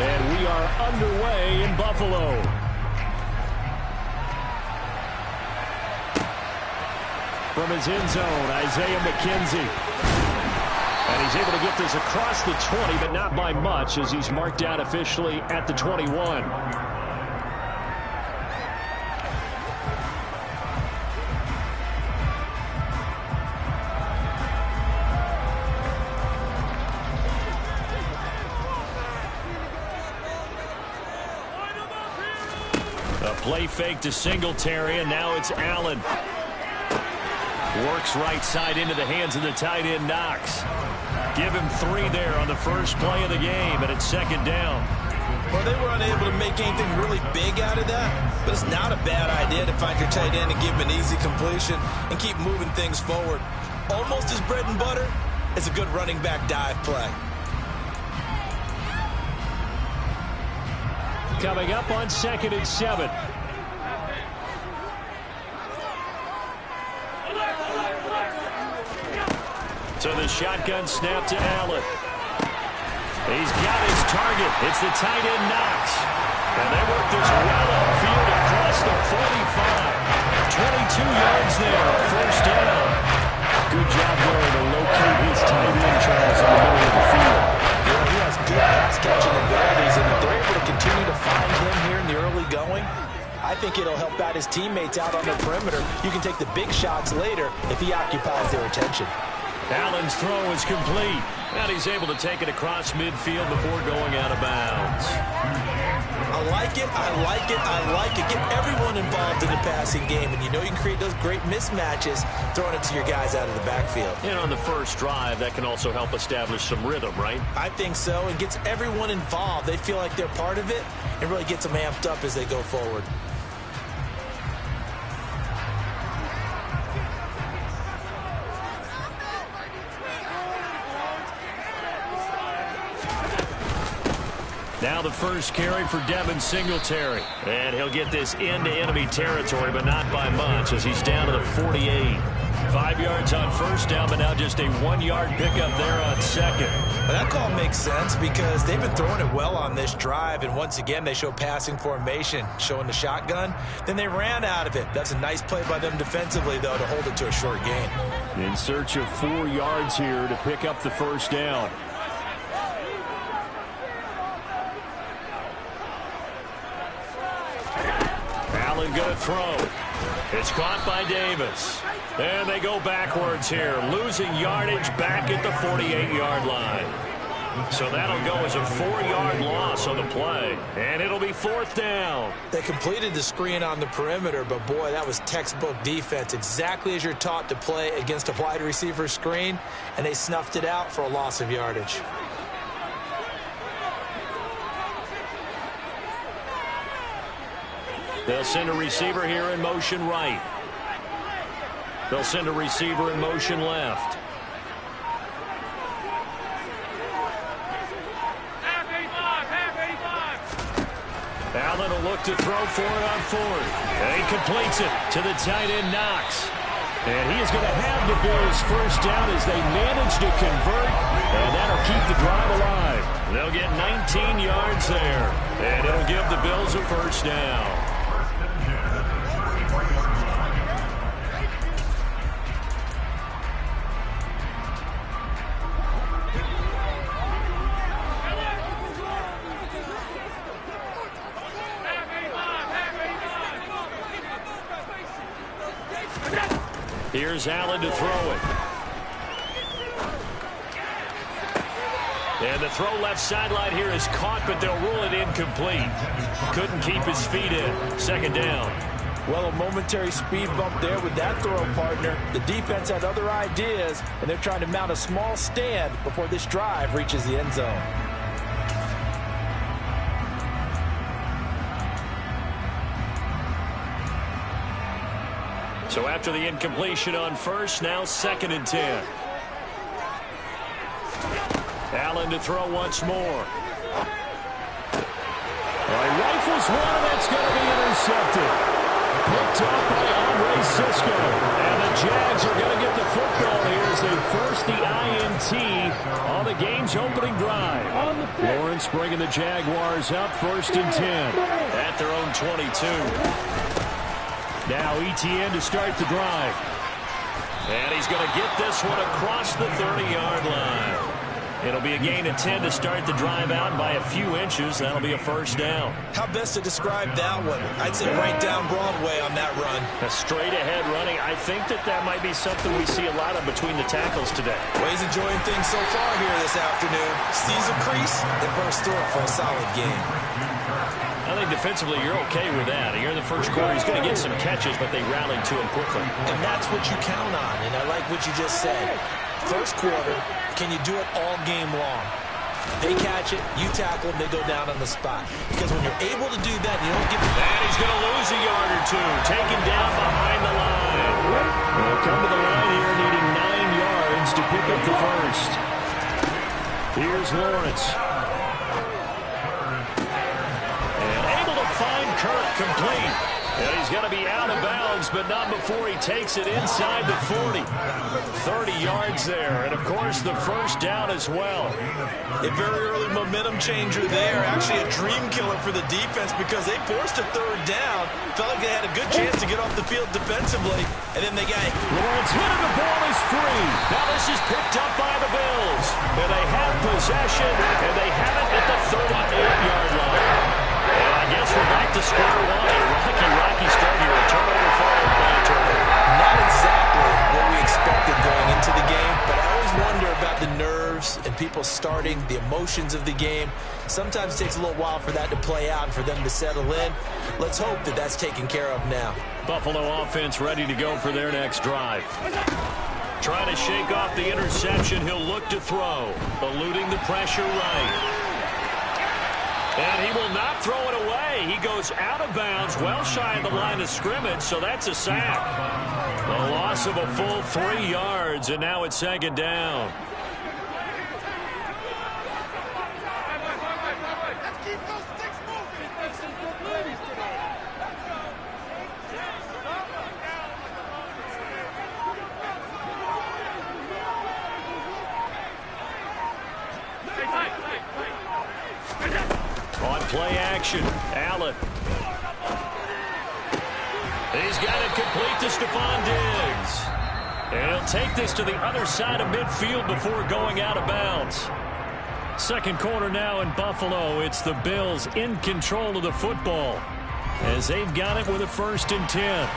And we are underway in Buffalo. From his end zone, Isaiah McKenzie. And he's able to get this across the 20, but not by much, as he's marked down officially at the 21. Play fake to Singletary, and now it's Allen. Works right side into the hands of the tight end, Knox. Give him 3 there on the first play of the game, and it's second down. Well, they were unable to make anything really big out of that, but it's not a bad idea to find your tight end and give him an easy completion and keep moving things forward. Almost his bread and butter is a good running back dive play. Coming up on 2nd and 7. So the shotgun snap to Allen. He's got his target. It's the tight end, Knox. And they work this well upfield across the 45. 22 yards there. First down. Good job there to locate his tight end, Charles, in the middle of the field. Yeah, he has good pass-catching abilities, and if they're able to continue to find him here in the early going, I think it'll help out his teammates out on the perimeter. You can take the big shots later if he occupies their attention. Allen's throw is complete. And he's able to take it across midfield before going out of bounds. I like it, I like it, I like it. Get everyone involved in the passing game, and you know you can create those great mismatches throwing it to your guys out of the backfield. And on the first drive, that can also help establish some rhythm, right? I think so. It gets everyone involved. They feel like they're part of it, and really gets them amped up as they go forward. Now the first carry for Devin Singletary. And he'll get this into enemy territory, but not by much as he's down to the 48. 5 yards on first down, but now just a 1-yard pickup there on second. Well, that call makes sense because they've been throwing it well on this drive, and once again they show passing formation, showing the shotgun. Then they ran out of it. That's a nice play by them defensively, though, to hold it to a short gain. In search of 4 yards here to pick up the first down. Allen going to throw. It's caught by Davis. And they go backwards here, losing yardage back at the 48-yard line. So that'll go as a 4-yard loss on the play. And it'll be fourth down. They completed the screen on the perimeter, but boy, that was textbook defense. Exactly as you're taught to play against a wide receiver screen, and they snuffed it out for a loss of yardage. They'll send a receiver here in motion right. They'll send a receiver in motion left. Allen will look to throw for it on fourth. And he completes it to the tight end, Knox. And he is going to have the Bills first down as they manage to convert. And that'll keep the drive alive. They'll get 19 yards there. And it'll give the Bills a first down. Here's Allen to throw it. And the throw left sideline here is caught, but they'll rule it incomplete. Couldn't keep his feet in. Second down. Well, a momentary speed bump there with that throw partner. The defense had other ideas, and they're trying to mount a small stand before this drive reaches the end zone. So after the incompletion on first, now 2nd and 10. Allen to throw once more. Rifles one, that's going to be intercepted. Picked up by Andre Cisco. And the Jags are going to get the football here as they force the INT on the game's opening drive. Lawrence bringing the Jaguars up 1st and 10 at their own 22. Now Etienne to start the drive. And he's going to get this one across the 30-yard line. It'll be a gain of 10 to start the drive out by a few inches. That'll be a first down. How best to describe that one? I'd say right down Broadway on that run. A straight-ahead running. I think that might be something we see a lot of between the tackles today. Well, he's enjoying things so far here this afternoon. Sees a crease and bursts through it for a solid game. I think defensively you're okay with that. Here in the first quarter, he's going to get some catches, but they rallied to him quickly. And that's what you count on, and I like what you just said. First quarter, can you do it all game long? They catch it, you tackle them, they go down on the spot. Because when you're able to do that, you don't get... And he's going to lose a yard or two. Taken down behind the line. They'll come to the line here needing 9 yards to pick up the first. Here's Lawrence. And able to find Kirk complete. And he's going to be out of bounds, but not before he takes it inside the 40. 30 yards there, and of course the first down as well. A very early momentum changer there. Actually a dream killer for the defense because they forced a third down. Felt like they had a good chance to get off the field defensively, and then they got it. Lawrence hit and the ball is free. Now this is picked up by the Bills. And they have possession, and they have it at the 38-yard line. And I guess we're back to square one. Rocky start here. A turnover followed by a turnover. Not exactly what we expected going into the game, but I always wonder about the nerves and people starting, the emotions of the game. Sometimes it takes a little while for that to play out and for them to settle in. Let's hope that that's taken care of now. Buffalo offense ready to go for their next drive. Trying to shake off the interception. He'll look to throw. Eluding the pressure right. And he will not throw it away. He goes out of bounds, well shy of the line of scrimmage, so that's a sack. A loss of a full 3 yards, and now it's second down. On play action, Allen. He's got it complete to Stephon Diggs. And he'll take this to the other side of midfield before going out of bounds. Second quarter now in Buffalo. It's the Bills in control of the football as they've got it with a 1st and 10.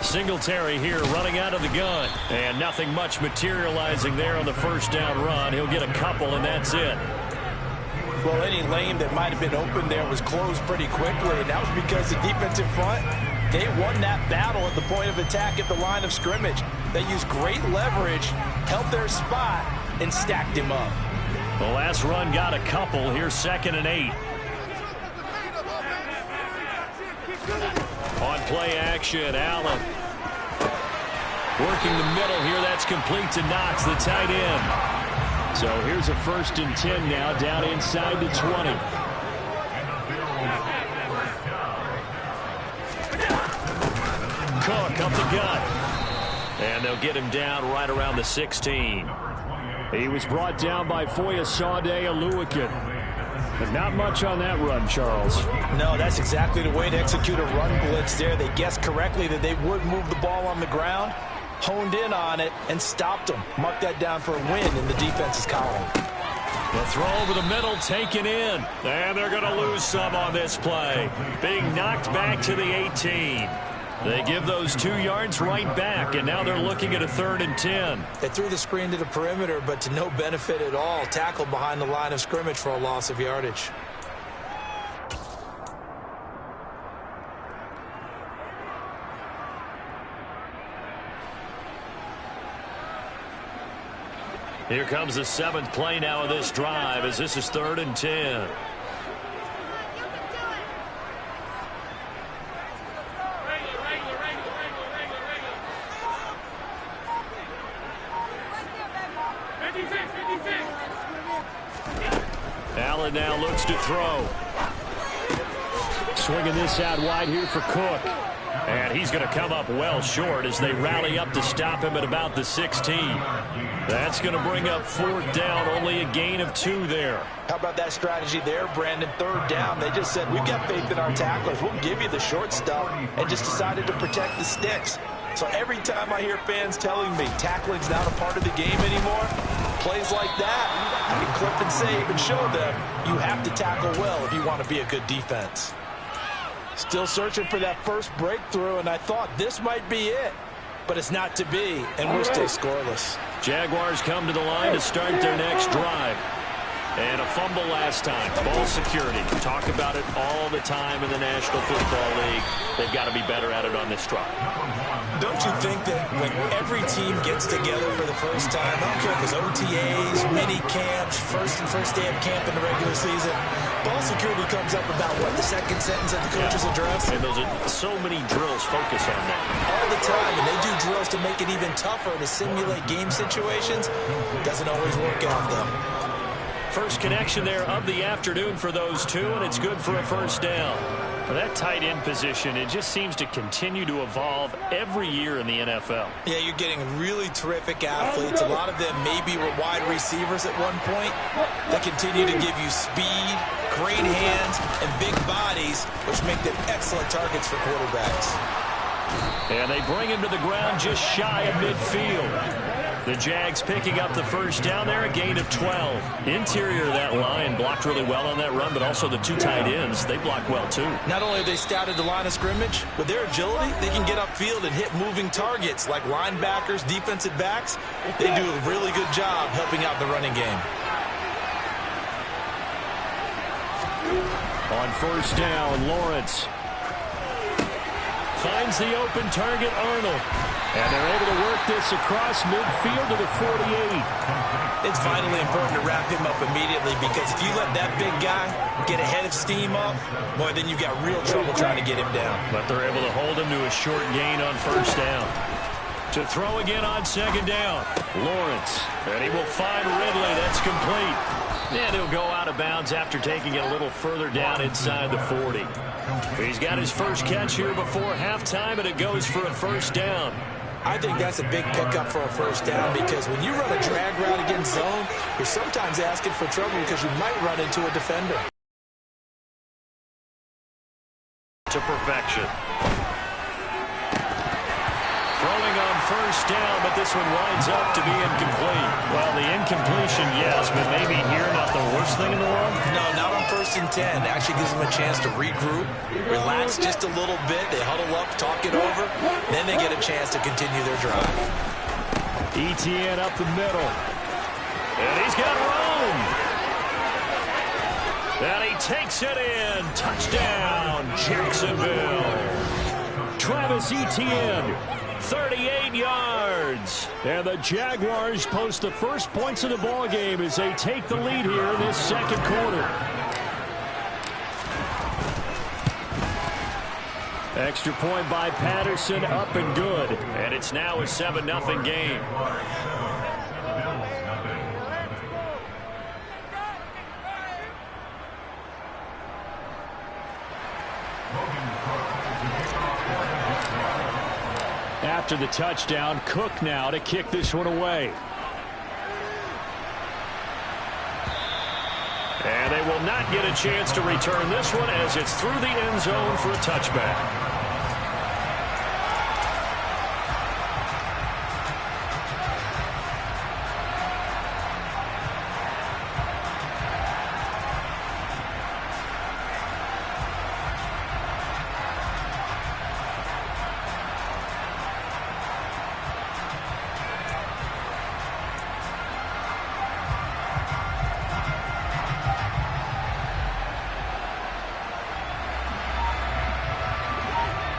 Singletary here running out of the gun. And nothing much materializing there on the first down run. He'll get a couple, and that's it. Well, any lane that might have been open there was closed pretty quickly, and that was because the defensive front, they won that battle at the point of attack at the line of scrimmage. They used great leverage, held their spot, and stacked him up. The last run got a couple. Here's 2nd and 8. On play action, Allen. Working the middle here. That's complete to Knox, the tight end. So here's a 1st and 10 now, down inside the 20. Cook up the gut. And they'll get him down right around the 16. He was brought down by Foyesade Oluwakin. But not much on that run, Charles. No, that's exactly the way to execute a run blitz there. They guessed correctly that they would move the ball on the ground, honed in on it, and stopped them. Mark that down for a win in the defense's column. The throw over the middle, taken in. And they're going to lose some on this play. Being knocked back to the 18. They give those 2 yards right back, and now they're looking at a 3rd and 10. They threw the screen to the perimeter, but to no benefit at all. Tackled behind the line of scrimmage for a loss of yardage. Here comes the 7th play now of this drive as this is 3rd and 10. Allen now looks to throw. Swinging this out wide here for Cook. And he's going to come up well short as they rally up to stop him at about the 16. That's going to bring up 4th down, only a gain of 2 there. How about that strategy there, Brandon? 3rd down. They just said, we've got faith in our tacklers. We'll give you the short stuff, and just decided to protect the sticks. So every time I hear fans telling me tackling's not a part of the game anymore, plays like that, I can clip and save and show them you have to tackle well if you want to be a good defense. Still searching for that first breakthrough, and I thought this might be it. But it's not to be, and we're still scoreless. Jaguars come to the line to start their next drive. And a fumble last time. Ball security. Talk about it all the time in the National Football League. They've got to be better at it on this drive. Don't you think that when every team gets together for the first time, I don't care if it's OTAs, mini camps, first day of camp in the regular season, ball security comes up about, what, the second sentence of the coach's address? And those are so many drills focus on that. All the time, and they do drills to make it even tougher to simulate game situations. Doesn't always work out, though. First connection there of the afternoon for those two, and it's good for a first down. For that tight end position, it just seems to continue to evolve every year in the NFL. Yeah, you're getting really terrific athletes. A lot of them maybe were wide receivers at one point. They continue to give you speed, great hands, and big bodies, which make them excellent targets for quarterbacks. And they bring him to the ground just shy of midfield. The Jags picking up the first down there, a gain of 12. Interior of that line blocked really well on that run, but also the two tight ends, they block well too. Not only have they scouted the line of scrimmage, with their agility, they can get upfield and hit moving targets like linebackers, defensive backs. They do a really good job helping out the running game. On first down, Lawrence finds the open target, Arnold. And they're able to work this across midfield to the 48. It's vitally important to wrap him up immediately, because if you let that big guy get a head of steam up, boy, then you've got real trouble trying to get him down. But they're able to hold him to a short gain on first down. To throw again on second down, Lawrence. And he will find Ridley. That's complete. And he'll go out of bounds after taking it a little further down inside the 40. He's got his first catch here before halftime, and it goes for a first down. I think that's a big pickup for a first down, because when you run a drag route against zone, you're sometimes asking for trouble because you might run into a defender. To perfection. Throwing on first down, but this one winds up to be incomplete. Well, the incompletion, yes, but maybe here not the worst thing in the world? No, not on 1st and 10. It actually gives them a chance to regroup, relax just a little bit. They huddle up, talk it over. Then they get a chance to continue their drive. ETN up the middle. And he's got room. And he takes it in. Touchdown, Jacksonville. Travis Etienne, 38 yards. And the Jaguars post the first points of the ball game as they take the lead here in this second quarter. Extra point by Patterson, up and good. And it's now a 7-0 game. After the touchdown, Cook now to kick this one away. And they will not get a chance to return this one as it's through the end zone for a touchback.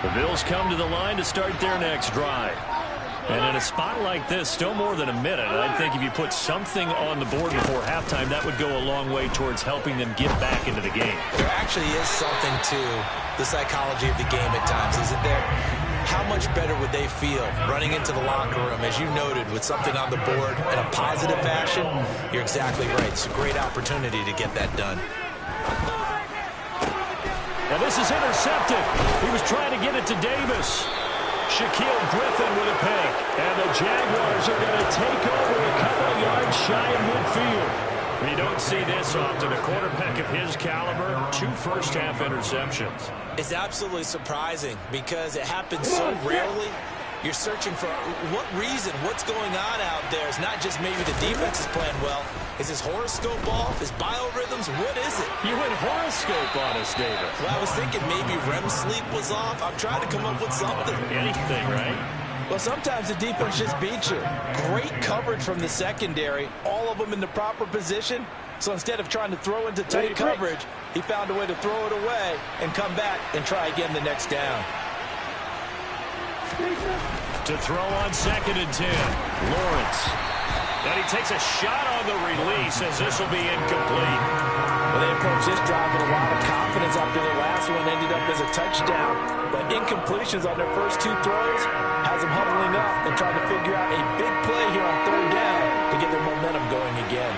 The Bills come to the line to start their next drive. And in a spot like this, still more than a minute, I think if you put something on the board before halftime, that would go a long way towards helping them get back into the game. There actually is something to the psychology of the game at times, isn't there? How much better would they feel running into the locker room, as you noted, with something on the board in a positive fashion? You're exactly right. It's a great opportunity to get that done. And this is intercepted. He was trying to get it to Davis. Shaquille Griffin with a pick. And the Jaguars are going to take over a couple of yards shy of midfield. We don't see this often. A quarterback of his caliber, 2 first-half interceptions. It's absolutely surprising because it happens so rarely. You're searching for what reason, what's going on out there. It's not just maybe the defense is playing well. Is his horoscope off? His biorhythms? What is it? You went horoscope on us, David. Well, I was thinking maybe REM sleep was off. I'm trying to come up with something. Anything, right? Well, sometimes the defense just beats you. Great coverage from the secondary, all of them in the proper position. So instead of trying to throw into tight coverage, he found a way to throw it away and come back and try again the next down. To throw on 2nd and 10, Lawrence. And he takes a shot on the release as this will be incomplete. Well, they approached this drive with a lot of confidence after their last one ended up as a touchdown. But incompletions on their first 2 throws has them huddling up and trying to figure out a big play here on 3rd down to get their momentum going again.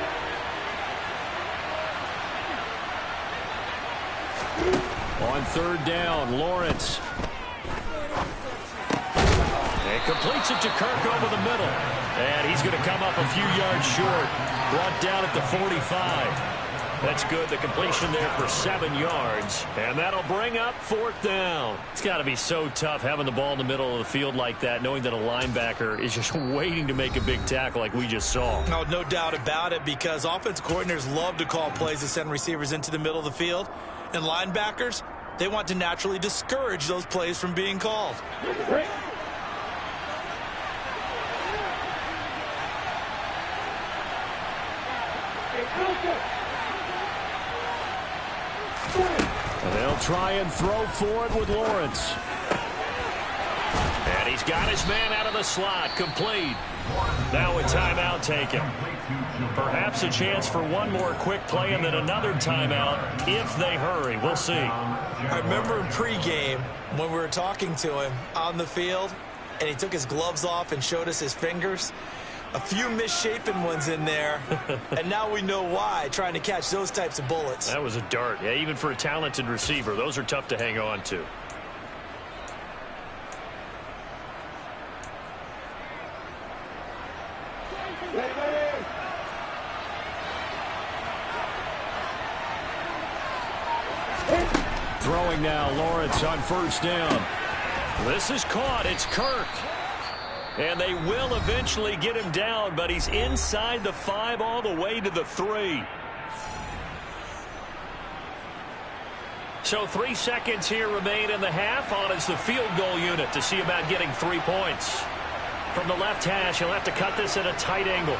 On 3rd down, Lawrence. And completes it to Kirk over the middle. And he's going to come up a few yards short. Brought down at the 45. That's good. The completion there for 7 yards. And that'll bring up 4th down. It's got to be so tough having the ball in the middle of the field like that, knowing that a linebacker is just waiting to make a big tackle like we just saw. No doubt about it, because offense coordinators love to call plays to send receivers into the middle of the field. And linebackers, they want to naturally discourage those plays from being called. They'll try and throw for it with Lawrence. And he's got his man out of the slot. Complete. Now a timeout taken. Perhaps a chance for one more quick play and then another timeout if they hurry. We'll see. I remember in pregame when we were talking to him on the field, and he took his gloves off and showed us his fingers. A few misshapen ones in there, and now we know why, trying to catch those types of bullets. That was a dart. Yeah, even for a talented receiver, those are tough to hang on to. Throwing now, Lawrence on 1st down. This is caught. It's Kirk. And they will eventually get him down, but he's inside the 5 all the way to the 3. So 3 seconds here remain in the half. On is the field goal unit to see about getting 3 points. From the left hash, he'll have to cut this at a tight angle.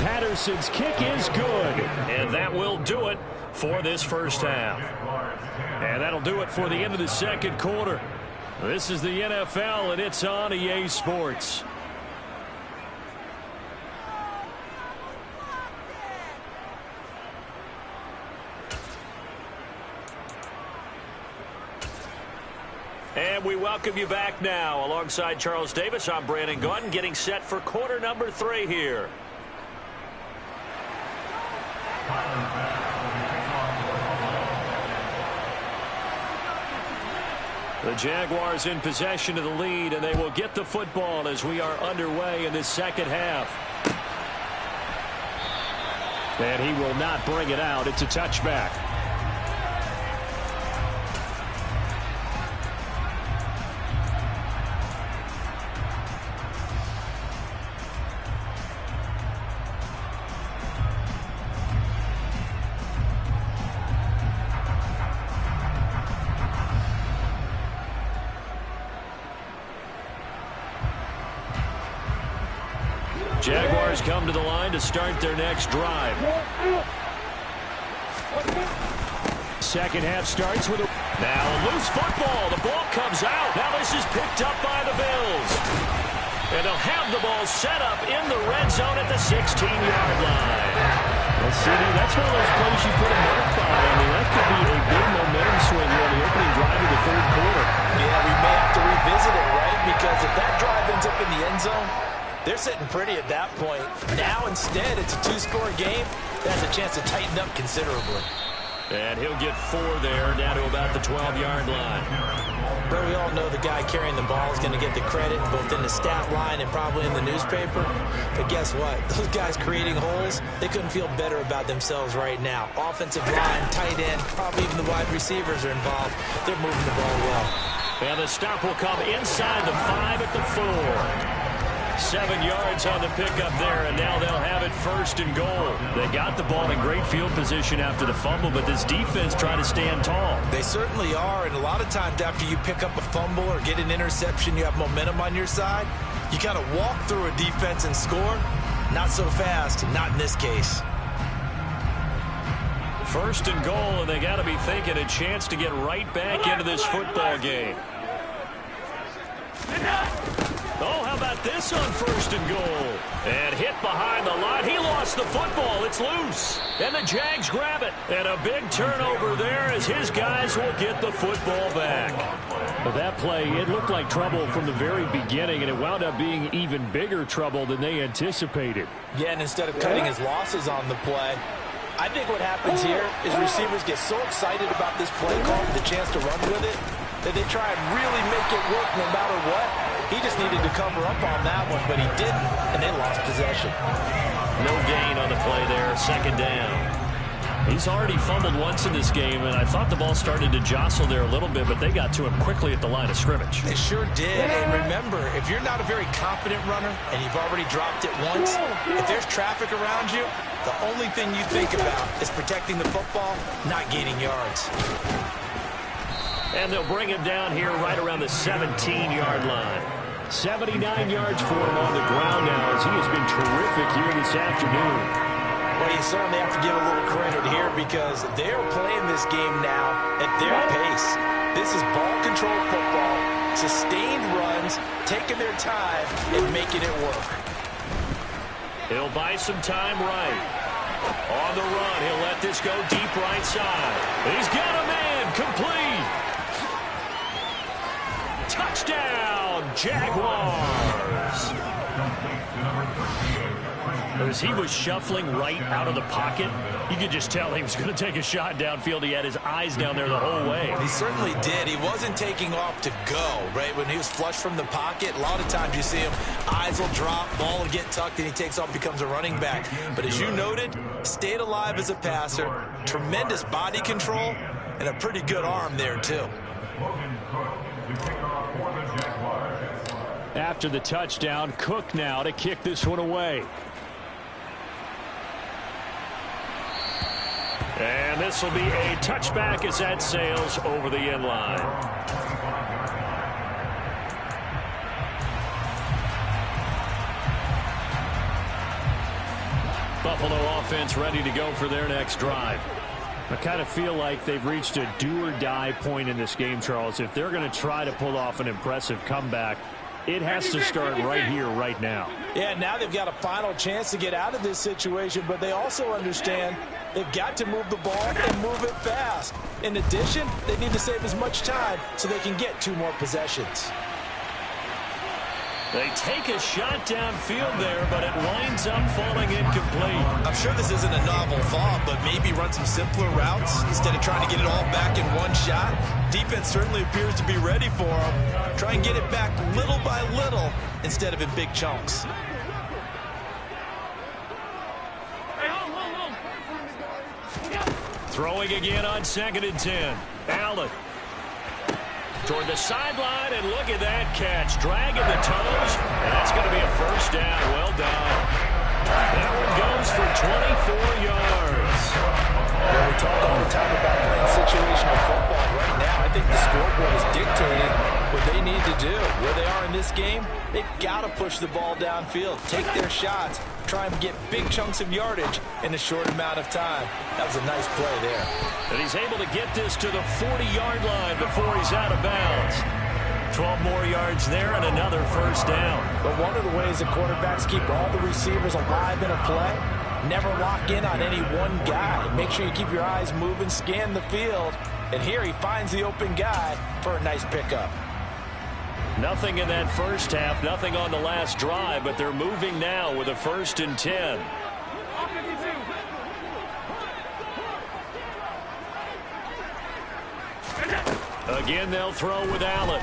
Patterson's kick is good. And that will do it for this first half. And that'll do it for the end of the second quarter. This is the NFL, and it's on EA Sports. And we welcome you back now. Alongside Charles Davis, I'm Brandon Gaudin, getting set for quarter number 3 here. The Jaguars in possession of the lead, and they will get the football as we are underway in this second half. And he will not bring it out. It's a touchback. Jaguars come to the line to start their next drive. Second half starts with a... Now a loose football. The ball comes out. Now this is picked up by the Bills. And they'll have the ball set up in the red zone at the 16-yard line. Well, CD, that's one of those plays you put a mark by. I mean, that could be a big momentum swing here on the opening drive of the third quarter. Yeah, we may have to revisit it, right? Because if that drive ends up in the end zone, they're sitting pretty at that point. Now, instead, it's a 2-score game that has a chance to tighten up considerably. And he'll get 4 there, down to about the 12-yard line. But we all know the guy carrying the ball is going to get the credit both in the stat line and probably in the newspaper. But guess what? Those guys creating holes, they couldn't feel better about themselves right now. Offensive line, tight end, probably even the wide receivers are involved. They're moving the ball well. And the stop will come inside the 5 at the 4. 7 yards on the pickup there, and now they'll have it 1st and goal. They got the ball in great field position after the fumble, but this defense tried to stand tall. They certainly are, and a lot of times after you pick up a fumble or get an interception, you have momentum on your side. You kind of walk through a defense and score. Not so fast, not in this case. 1st and goal, and they got to be thinking a chance to get right back into this football game. Oh, how about this on 1st and goal? And hit behind the line. He lost the football. It's loose. And the Jags grab it. And a big turnover there as his guys will get the football back. But that play, it looked like trouble from the very beginning, and it wound up being even bigger trouble than they anticipated. Yeah, and instead of cutting his losses on the play, I think what happens here is receivers get so excited about this play call, the chance to run with it, that they try and really make it work no matter what. He just needed to cover up on that one, but he didn't, and they lost possession. No gain on the play there, 2nd down. He's already fumbled once in this game, and I thought the ball started to jostle there a little bit, but they got to him quickly at the line of scrimmage. They sure did, and remember, if you're not a very confident runner and you've already dropped it once, if there's traffic around you, the only thing you think about is protecting the football, not gaining yards. And they'll bring him down here right around the 17-yard line. 79 yards for him on the ground now as he has been terrific here this afternoon. Well, you certainly have to give a little credit here because they're playing this game now at their pace. This is ball-controlled football, sustained runs, taking their time and making it work. He'll buy some time right. On the run, he'll let this go deep right side. He's got a man, complete. Touchdown, Jaguars. As he was shuffling right out of the pocket, you could just tell he was going to take a shot downfield. He had his eyes down there the whole way. He certainly did. He wasn't taking off to go, right? When he was flush from the pocket, a lot of times you see him, eyes will drop, ball will get tucked, and he takes off, becomes a running back. But as you noted, stayed alive as a passer, tremendous body control, and a pretty good arm there, too. After the touchdown, Cook now to kick this one away. And this will be a touchback as that sails over the end line. Buffalo offense ready to go for their next drive. I kind of feel like they've reached a do-or-die point in this game, Charles. If they're going to try to pull off an impressive comeback, it has to start right here, right now. Yeah, now they've got a final chance to get out of this situation, but they also understand they've got to move the ball and move it fast. In addition, they need to save as much time so they can get 2 more possessions. They take a shot downfield there, but it winds up falling incomplete. I'm sure this isn't a novel thought, but maybe run some simpler routes instead of trying to get it all back in one shot. Defense certainly appears to be ready for them. Try and get it back little by little instead of in big chunks. Throwing again on 2nd and 10. Allen. Toward the sideline, and look at that catch. Dragging the toes, and that's going to be a 1st down. Well done. That one goes for 24 yards. Yeah, we talk all the time about playing situational football. Right now, I think the scoreboard is dictating what they need to do. Where they are in this game, they've got to push the ball downfield, take their shots, try and get big chunks of yardage in a short amount of time. That was a nice play there. And he's able to get this to the 40-yard line before he's out of bounds. 12 more yards there and another 1st down. But one of the ways the quarterbacks keep all the receivers alive in a play, never lock in on any one guy. Make sure you keep your eyes moving, scan the field. And here he finds the open guy for a nice pickup. Nothing in that first half, nothing on the last drive, but they're moving now with a 1st and 10. Again, they'll throw with Allen.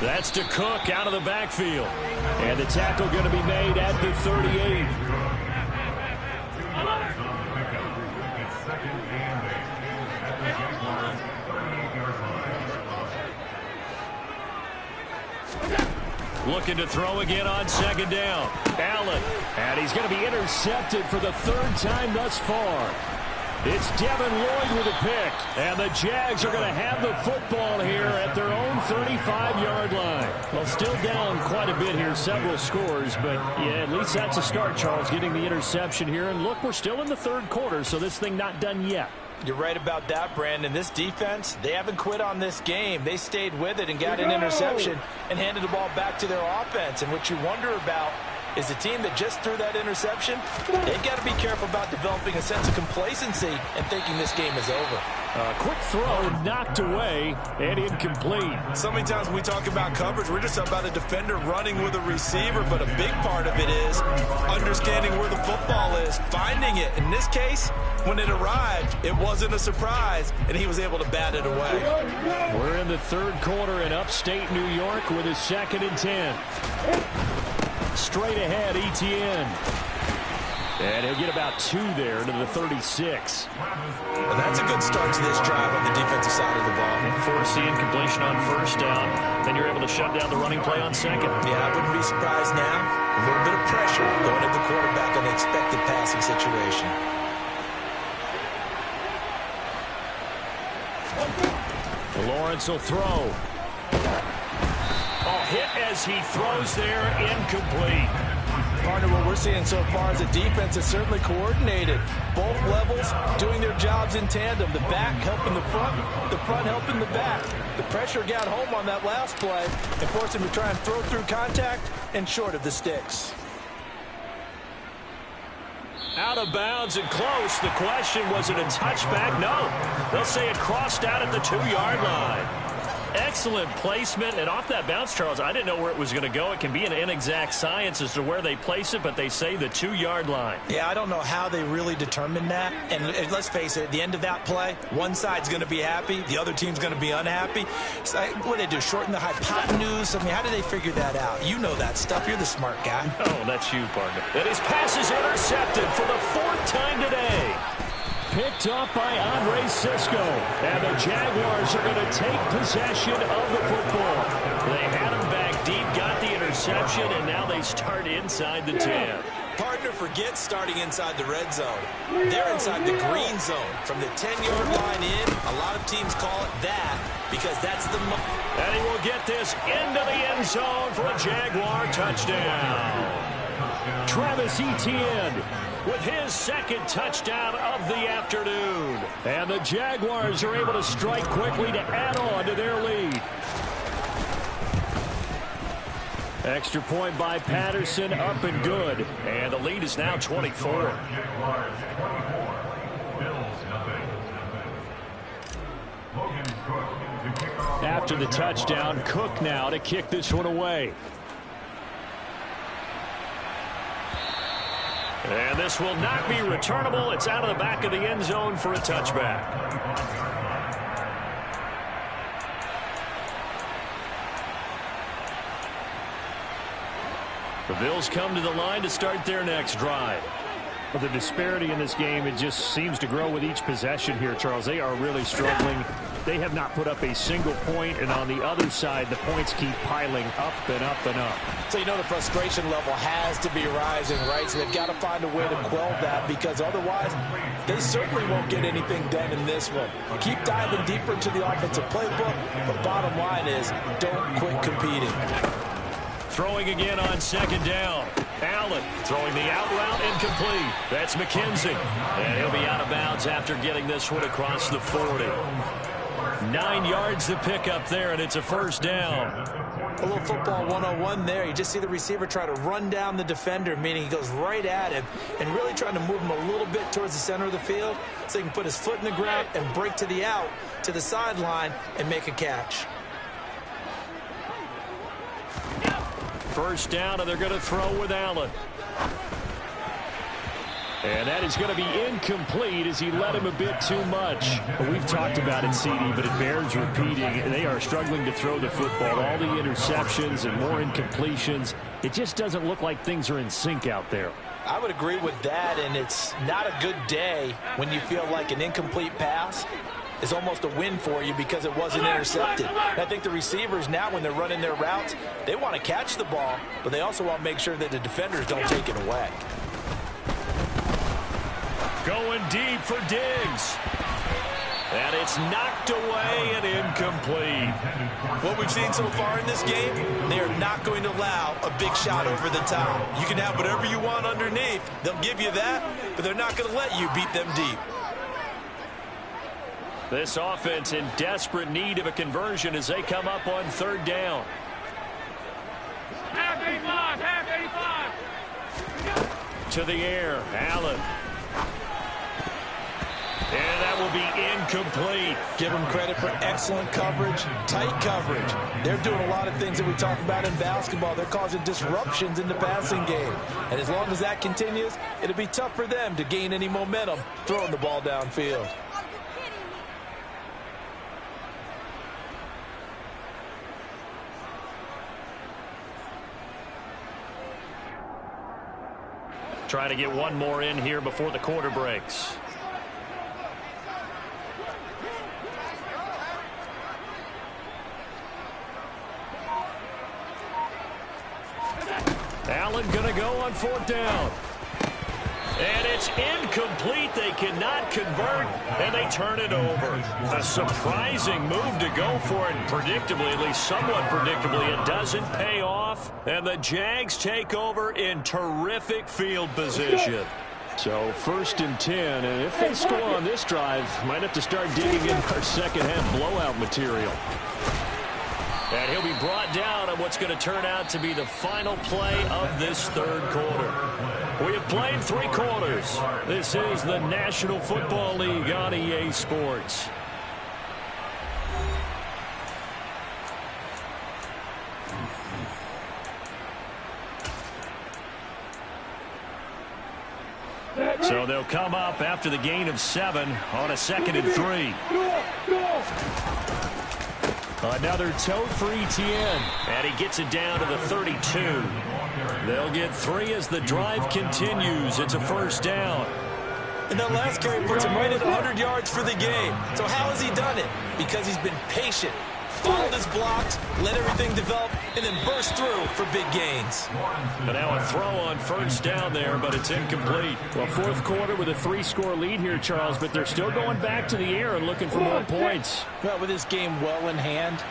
That's to Cook out of the backfield. And the tackle going to be made at the 38. Looking to throw again on second down. Allen. And he's going to be intercepted for the third time thus far. It's Devin Lloyd with a pick. And the Jags are going to have the football here at their own 35-yard line. Well, still down quite a bit here, several scores. But, yeah, at least that's a start, Charles, getting the interception here. And, look, we're still in the third quarter, so this thing not done yet. You're right about that, Brandon. This defense, they haven't quit on this game. They stayed with it and got an interception and handed the ball back to their offense. And what you wonder about is the team that just threw that interception, they've got to be careful about developing a sense of complacency and thinking this game is over. Quick throw knocked away and incomplete. So many times when we talk about coverage, we're just about a defender running with a receiver, but a big part of it is understanding where the football is, finding it. In this case, when it arrived, it wasn't a surprise, and he was able to bat it away. We're in the third quarter in upstate New York with a 2nd and 10. Straight ahead, Etienne. And he'll get about 2 there to the 36. Well, that's a good start to this drive on the defensive side of the ball. Force the incompletion on first down. Then you're able to shut down the running play on second. Yeah, I wouldn't be surprised now. A little bit of pressure going at the quarterback on the expected passing situation. Lawrence will throw. Oh, hit as he throws there, incomplete. Partner, what we're seeing so far is a defense that's certainly coordinated. Both levels doing their jobs in tandem. The back helping the front helping the back. The pressure got home on that last play and forced him to try and throw through contact and short of the sticks. Out of bounds and close. The question, was it a touchback? No. They'll say it crossed out at the 2-yard line. Excellent placement, and off that bounce, Charles, I didn't know where it was going to go. It can be an inexact science as to where they place it, but they say the 2-yard line. Yeah, I don't know how they really determined that. And let's face it, at the end of that play, one side's going to be happy, the other team's going to be unhappy. So what do they do, shorten the hypotenuse? I mean, how do they figure that out? You know that stuff. You're the smart guy. Oh, that's you, partner. And his pass is intercepted for the 4th time today. Picked up by Andre Cisco. And the Jaguars are going to take possession of the football. They had him back deep, got the interception, and now they start inside the 10. Partner, forget starting inside the red zone. They're inside the green zone. From the 10-yard line in, a lot of teams call it that because that's the... And he will get this into the end zone for a Jaguar touchdown. Travis Etienne with his 2nd touchdown of the afternoon. And the Jaguars are able to strike quickly to add on to their lead. Extra point by Patterson, up and good. And the lead is now 24. After the touchdown, Cook now to kick this one away. And this will not be returnable. It's out of the back of the end zone for a touchback. The Bills come to the line to start their next drive. But the disparity in this game, it just seems to grow with each possession here, Charles. They are really struggling. They have not put up a single point, and on the other side, the points keep piling up and up and up. So you know the frustration level has to be rising, right? So they've got to find a way to quell that because otherwise they certainly won't get anything done in this one. Keep diving deeper into the offensive playbook, but bottom line is don't quit competing. Throwing again on second down. Allen throwing the out route incomplete. That's McKenzie. And he'll be out of bounds after getting this one across the 40. 9 yards to pick up there, and it's a first down. A little football 101 there. You just see the receiver try to run down the defender, meaning he goes right at him and really trying to move him a little bit towards the center of the field so he can put his foot in the ground and break to the out, to the sideline, and make a catch. First down, and they're going to throw with Allen. And that is going to be incomplete as he led him a bit too much. We've talked about it, CD, but it bears repeating. They are struggling to throw the football. All the interceptions and more incompletions. It just doesn't look like things are in sync out there. I would agree with that, and it's not a good day when you feel like an incomplete pass is almost a win for you because it wasn't intercepted. And I think the receivers now, when they're running their routes, they want to catch the ball, but they also want to make sure that the defenders don't take it away. Going deep for Diggs. And it's knocked away and incomplete. What we've seen so far in this game, they are not going to allow a big shot over the top. You can have whatever you want underneath. They'll give you that, but they're not going to let you beat them deep. This offense in desperate need of a conversion as they come up on third down. Half 85, half 85. To the air, Allen. And that will be incomplete. Give them credit for excellent coverage, tight coverage. They're doing a lot of things that we talk about in basketball. They're causing disruptions in the passing game. And as long as that continues, it'll be tough for them to gain any momentum throwing the ball downfield. Trying to get one more in here before the quarter breaks. Allen going to go on fourth down. And it's incomplete. They cannot convert, and they turn it over. A surprising move to go for it. Predictably, at least somewhat predictably, it doesn't pay off. And the Jags take over in terrific field position. So 1st and 10, and if they score on this drive, might have to start digging in our second-half blowout material. And he'll be brought down on what's going to turn out to be the final play of this third quarter. We have played 3 quarters. This is the National Football League on EA Sports. So they'll come up after the gain of 7 on a 2nd and 3. Another tote for Etienne. And he gets it down to the 32. They'll get 3 as the drive continues. It's a first down. And that last carry puts him right at 100 yards for the game. So how has he done it? Because he's been patient, followed his blocks, let everything develop, and then burst through for big gains. And now a throw on first down there, but it's incomplete. Well, fourth quarter with a 3-score lead here, Charles, but they're still going back to the air and looking for more points. Well, with this game well in hand,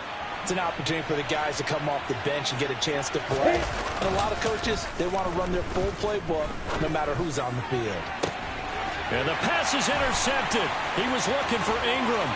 it's an opportunity for the guys to come off the bench and get a chance to play. And a lot of coaches, they want to run their full playbook no matter who's on the field. And the pass is intercepted. He was looking for Ingram.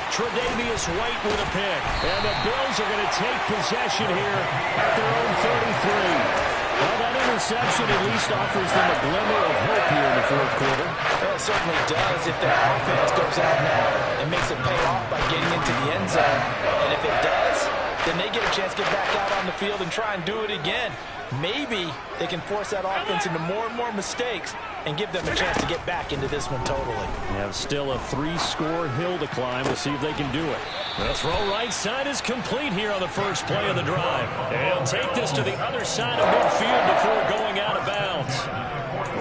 Tre'Davious White with a pick. And the Bills are going to take possession here at their own 33. Well, that interception at least offers them a glimmer of hope here in the fourth quarter. Well, it certainly does if their offense goes out now and makes it pay off by getting into the end zone. And if it does, then they get a chance to get back out on the field and try and do it again. Maybe they can force that offense into more and more mistakes and give them a chance to get back into this one totally. Have still a 3-score hill to climb. We'll see if they can do it. The throw right side is complete here on the first play of the drive. And he'll take this to the other side of midfield before going out of bounds.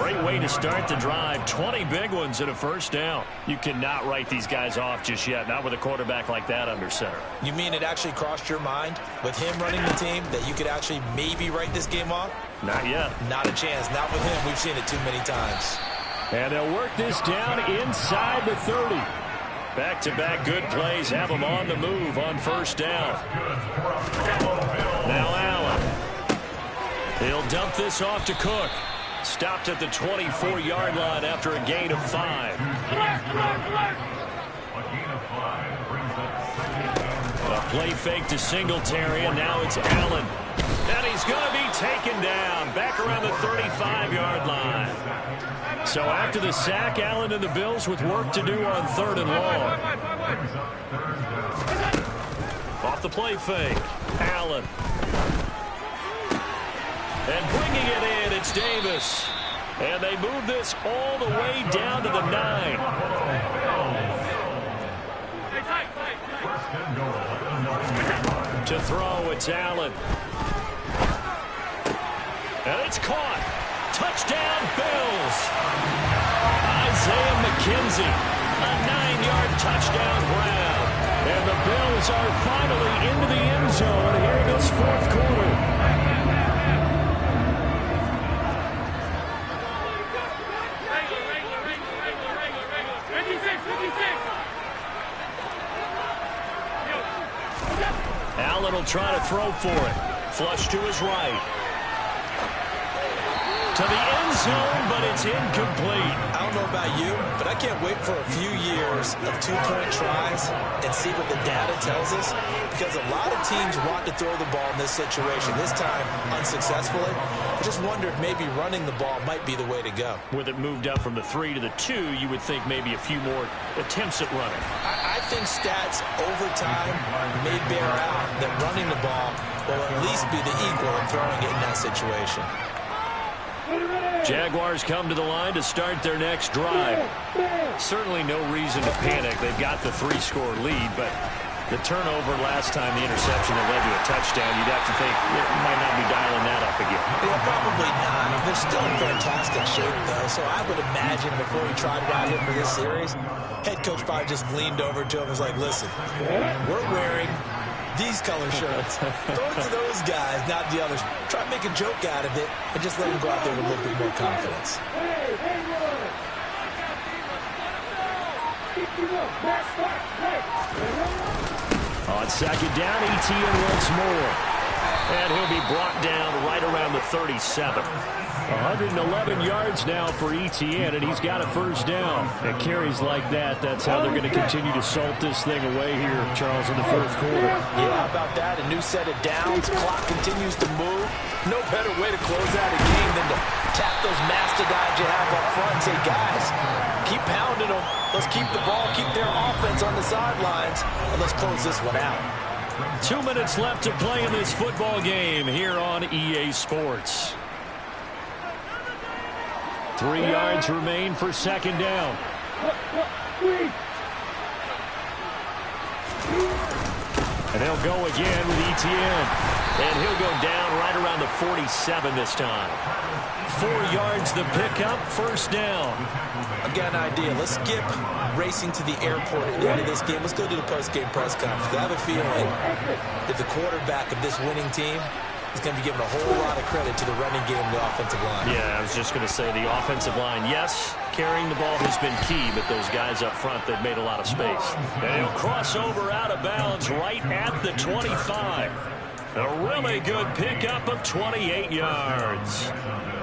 Great way to start the drive. 20 big ones and a first down. You cannot write these guys off just yet, not with a quarterback like that under center. You mean it actually crossed your mind with him running the team that you could actually maybe write this game off? Not yet. Not a chance. Not with him. We've seen it too many times. And they'll work this down inside the 30. Back-to-back good plays have them on the move on first down. Now Allen. He'll dump this off to Cook. Stopped at the 24-yard line after a gain of 5. A play fake to Singletary, and now it's Allen. And he's going to be taken down back around the 35-yard line. So after the sack, Allen and the Bills with work to do on 3rd and long. Off the play fake, Allen. And bringing it in, it's Davis. And they move this all the way down to the 9. To throw, it's Allen. And it's caught. Touchdown, Bills. Isaiah McKenzie, a 9-yard touchdown grab. And the Bills are finally into the end zone here in this fourth quarter. Allen will try to throw for it. Flush to his right. To the end zone, but it's incomplete. I don't know about you, but I can't wait for a few years of two-point tries and see what the data tells us, because a lot of teams want to throw the ball in this situation, this time unsuccessfully. I just wonder if maybe running the ball might be the way to go. With it moved up from the 3 to the 2, you would think maybe a few more attempts at running. I think stats over time may bear out that running the ball will at least be the equal of throwing it in that situation. Jaguars come to the line to start their next drive. Certainly no reason to panic. They've got the 3-score lead, but the turnover last time, the interception that led to a touchdown, you'd have to think it might not be dialing that up again. Yeah, probably not. They're still in fantastic shape, though, so I would imagine before he tried it out here for this series, head coach probably just leaned over to him and was like, listen, we're wearing these color shirts. Throw it to those guys, not the others. Try to make a joke out of it and just let them go out there with a little bit more confidence. On second down, ETN once more. And he'll be brought down right around the 37. 111 yards now for ETN, and he's got a first down. And carries like that, that's how they're going to continue to salt this thing away here, Charles, in the fourth quarter. Yeah, how about that? A new set of downs. Clock continues to move. No better way to close out a game than to tap those mastodons you have up front and say, guys, keep pounding them. Let's keep the ball, keep their offense on the sidelines, and let's close this one out. 2 minutes left to play in this football game here on EA Sports. 3 yards remain for second down. And they'll go again with ETN. And he'll go down right around the 47 this time. 4 yards the pickup, first down. Again, idea. Let's skip racing to the airport at the end of this game. Let's go to the post-game press conference. I have a feeling that the quarterback of this winning team is going to be given a whole lot of credit to the running game and the offensive line. Yeah, I was just going to say the offensive line, yes, carrying the ball has been key, but those guys up front, they've made a lot of space. And he'll cross over out of bounds right at the 25. A really good pickup of 28 yards.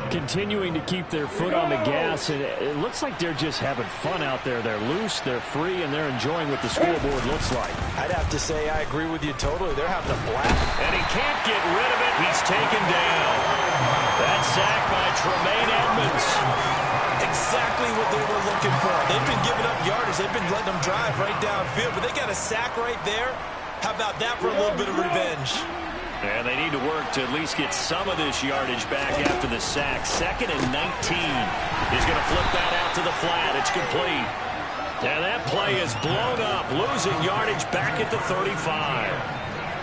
Continuing to keep their foot on the gas, and it looks like they're just having fun out there. They're loose, they're free, and they're enjoying what the scoreboard looks like. I'd have to say I agree with you totally. They're having a blast. And he can't get rid of it. He's taken down. That sack by Tremaine Edmonds. Exactly what they were looking for. They've been giving up yardage. They've been letting them drive right downfield, but they got a sack right there. How about that for a little bit of revenge? And they need to work to at least get some of this yardage back after the sack. 2nd and 19. He's going to flip that out to the flat. It's complete. And that play is blown up, losing yardage back at the 35.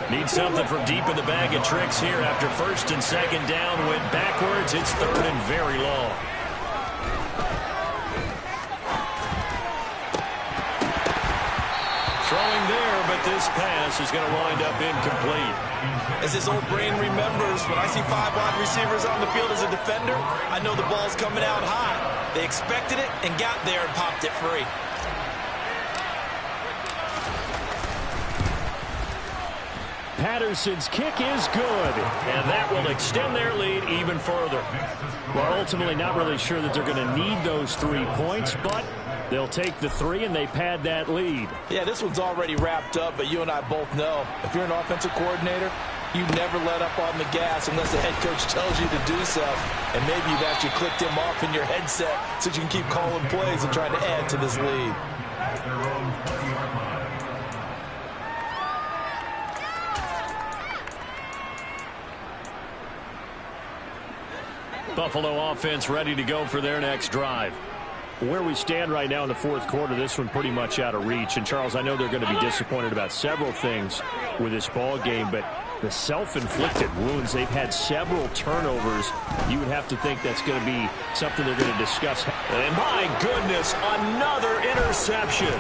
Need something from deep in the bag of tricks here after first and second down. Went backwards. It's 3rd and very long. Throwing there, but this pass is going to wind up incomplete. As his old brain remembers, when I see 5 wide receivers on the field as a defender, I know the ball's coming out high. They expected it and got there and popped it free. Patterson's kick is good, and that will extend their lead even further. Well, ultimately not really sure that they're going to need those 3 points, but they'll take the 3 and they pad that lead. Yeah, this one's already wrapped up, but you and I both know if you're an offensive coordinator, you never let up on the gas unless the head coach tells you to do so. And maybe you've actually clicked him off in your headset so you can keep calling plays and trying to add to this lead. Buffalo offense ready to go for their next drive. Where we stand right now in the fourth quarter, this one pretty much out of reach. And, Charles, I know they're going to be disappointed about several things with this ball game, but the self-inflicted wounds, they've had several turnovers. You would have to think that's going to be something they're going to discuss. And, my goodness, another interception.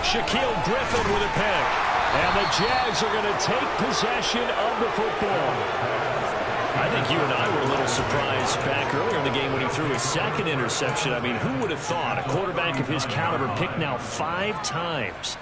Shaquille Griffin with a pick. And the Jags are going to take possession of the football. I think you and I were a little surprised back earlier in the game when he threw his second interception. I mean, who would have thought a quarterback of his caliber picked now 5 times?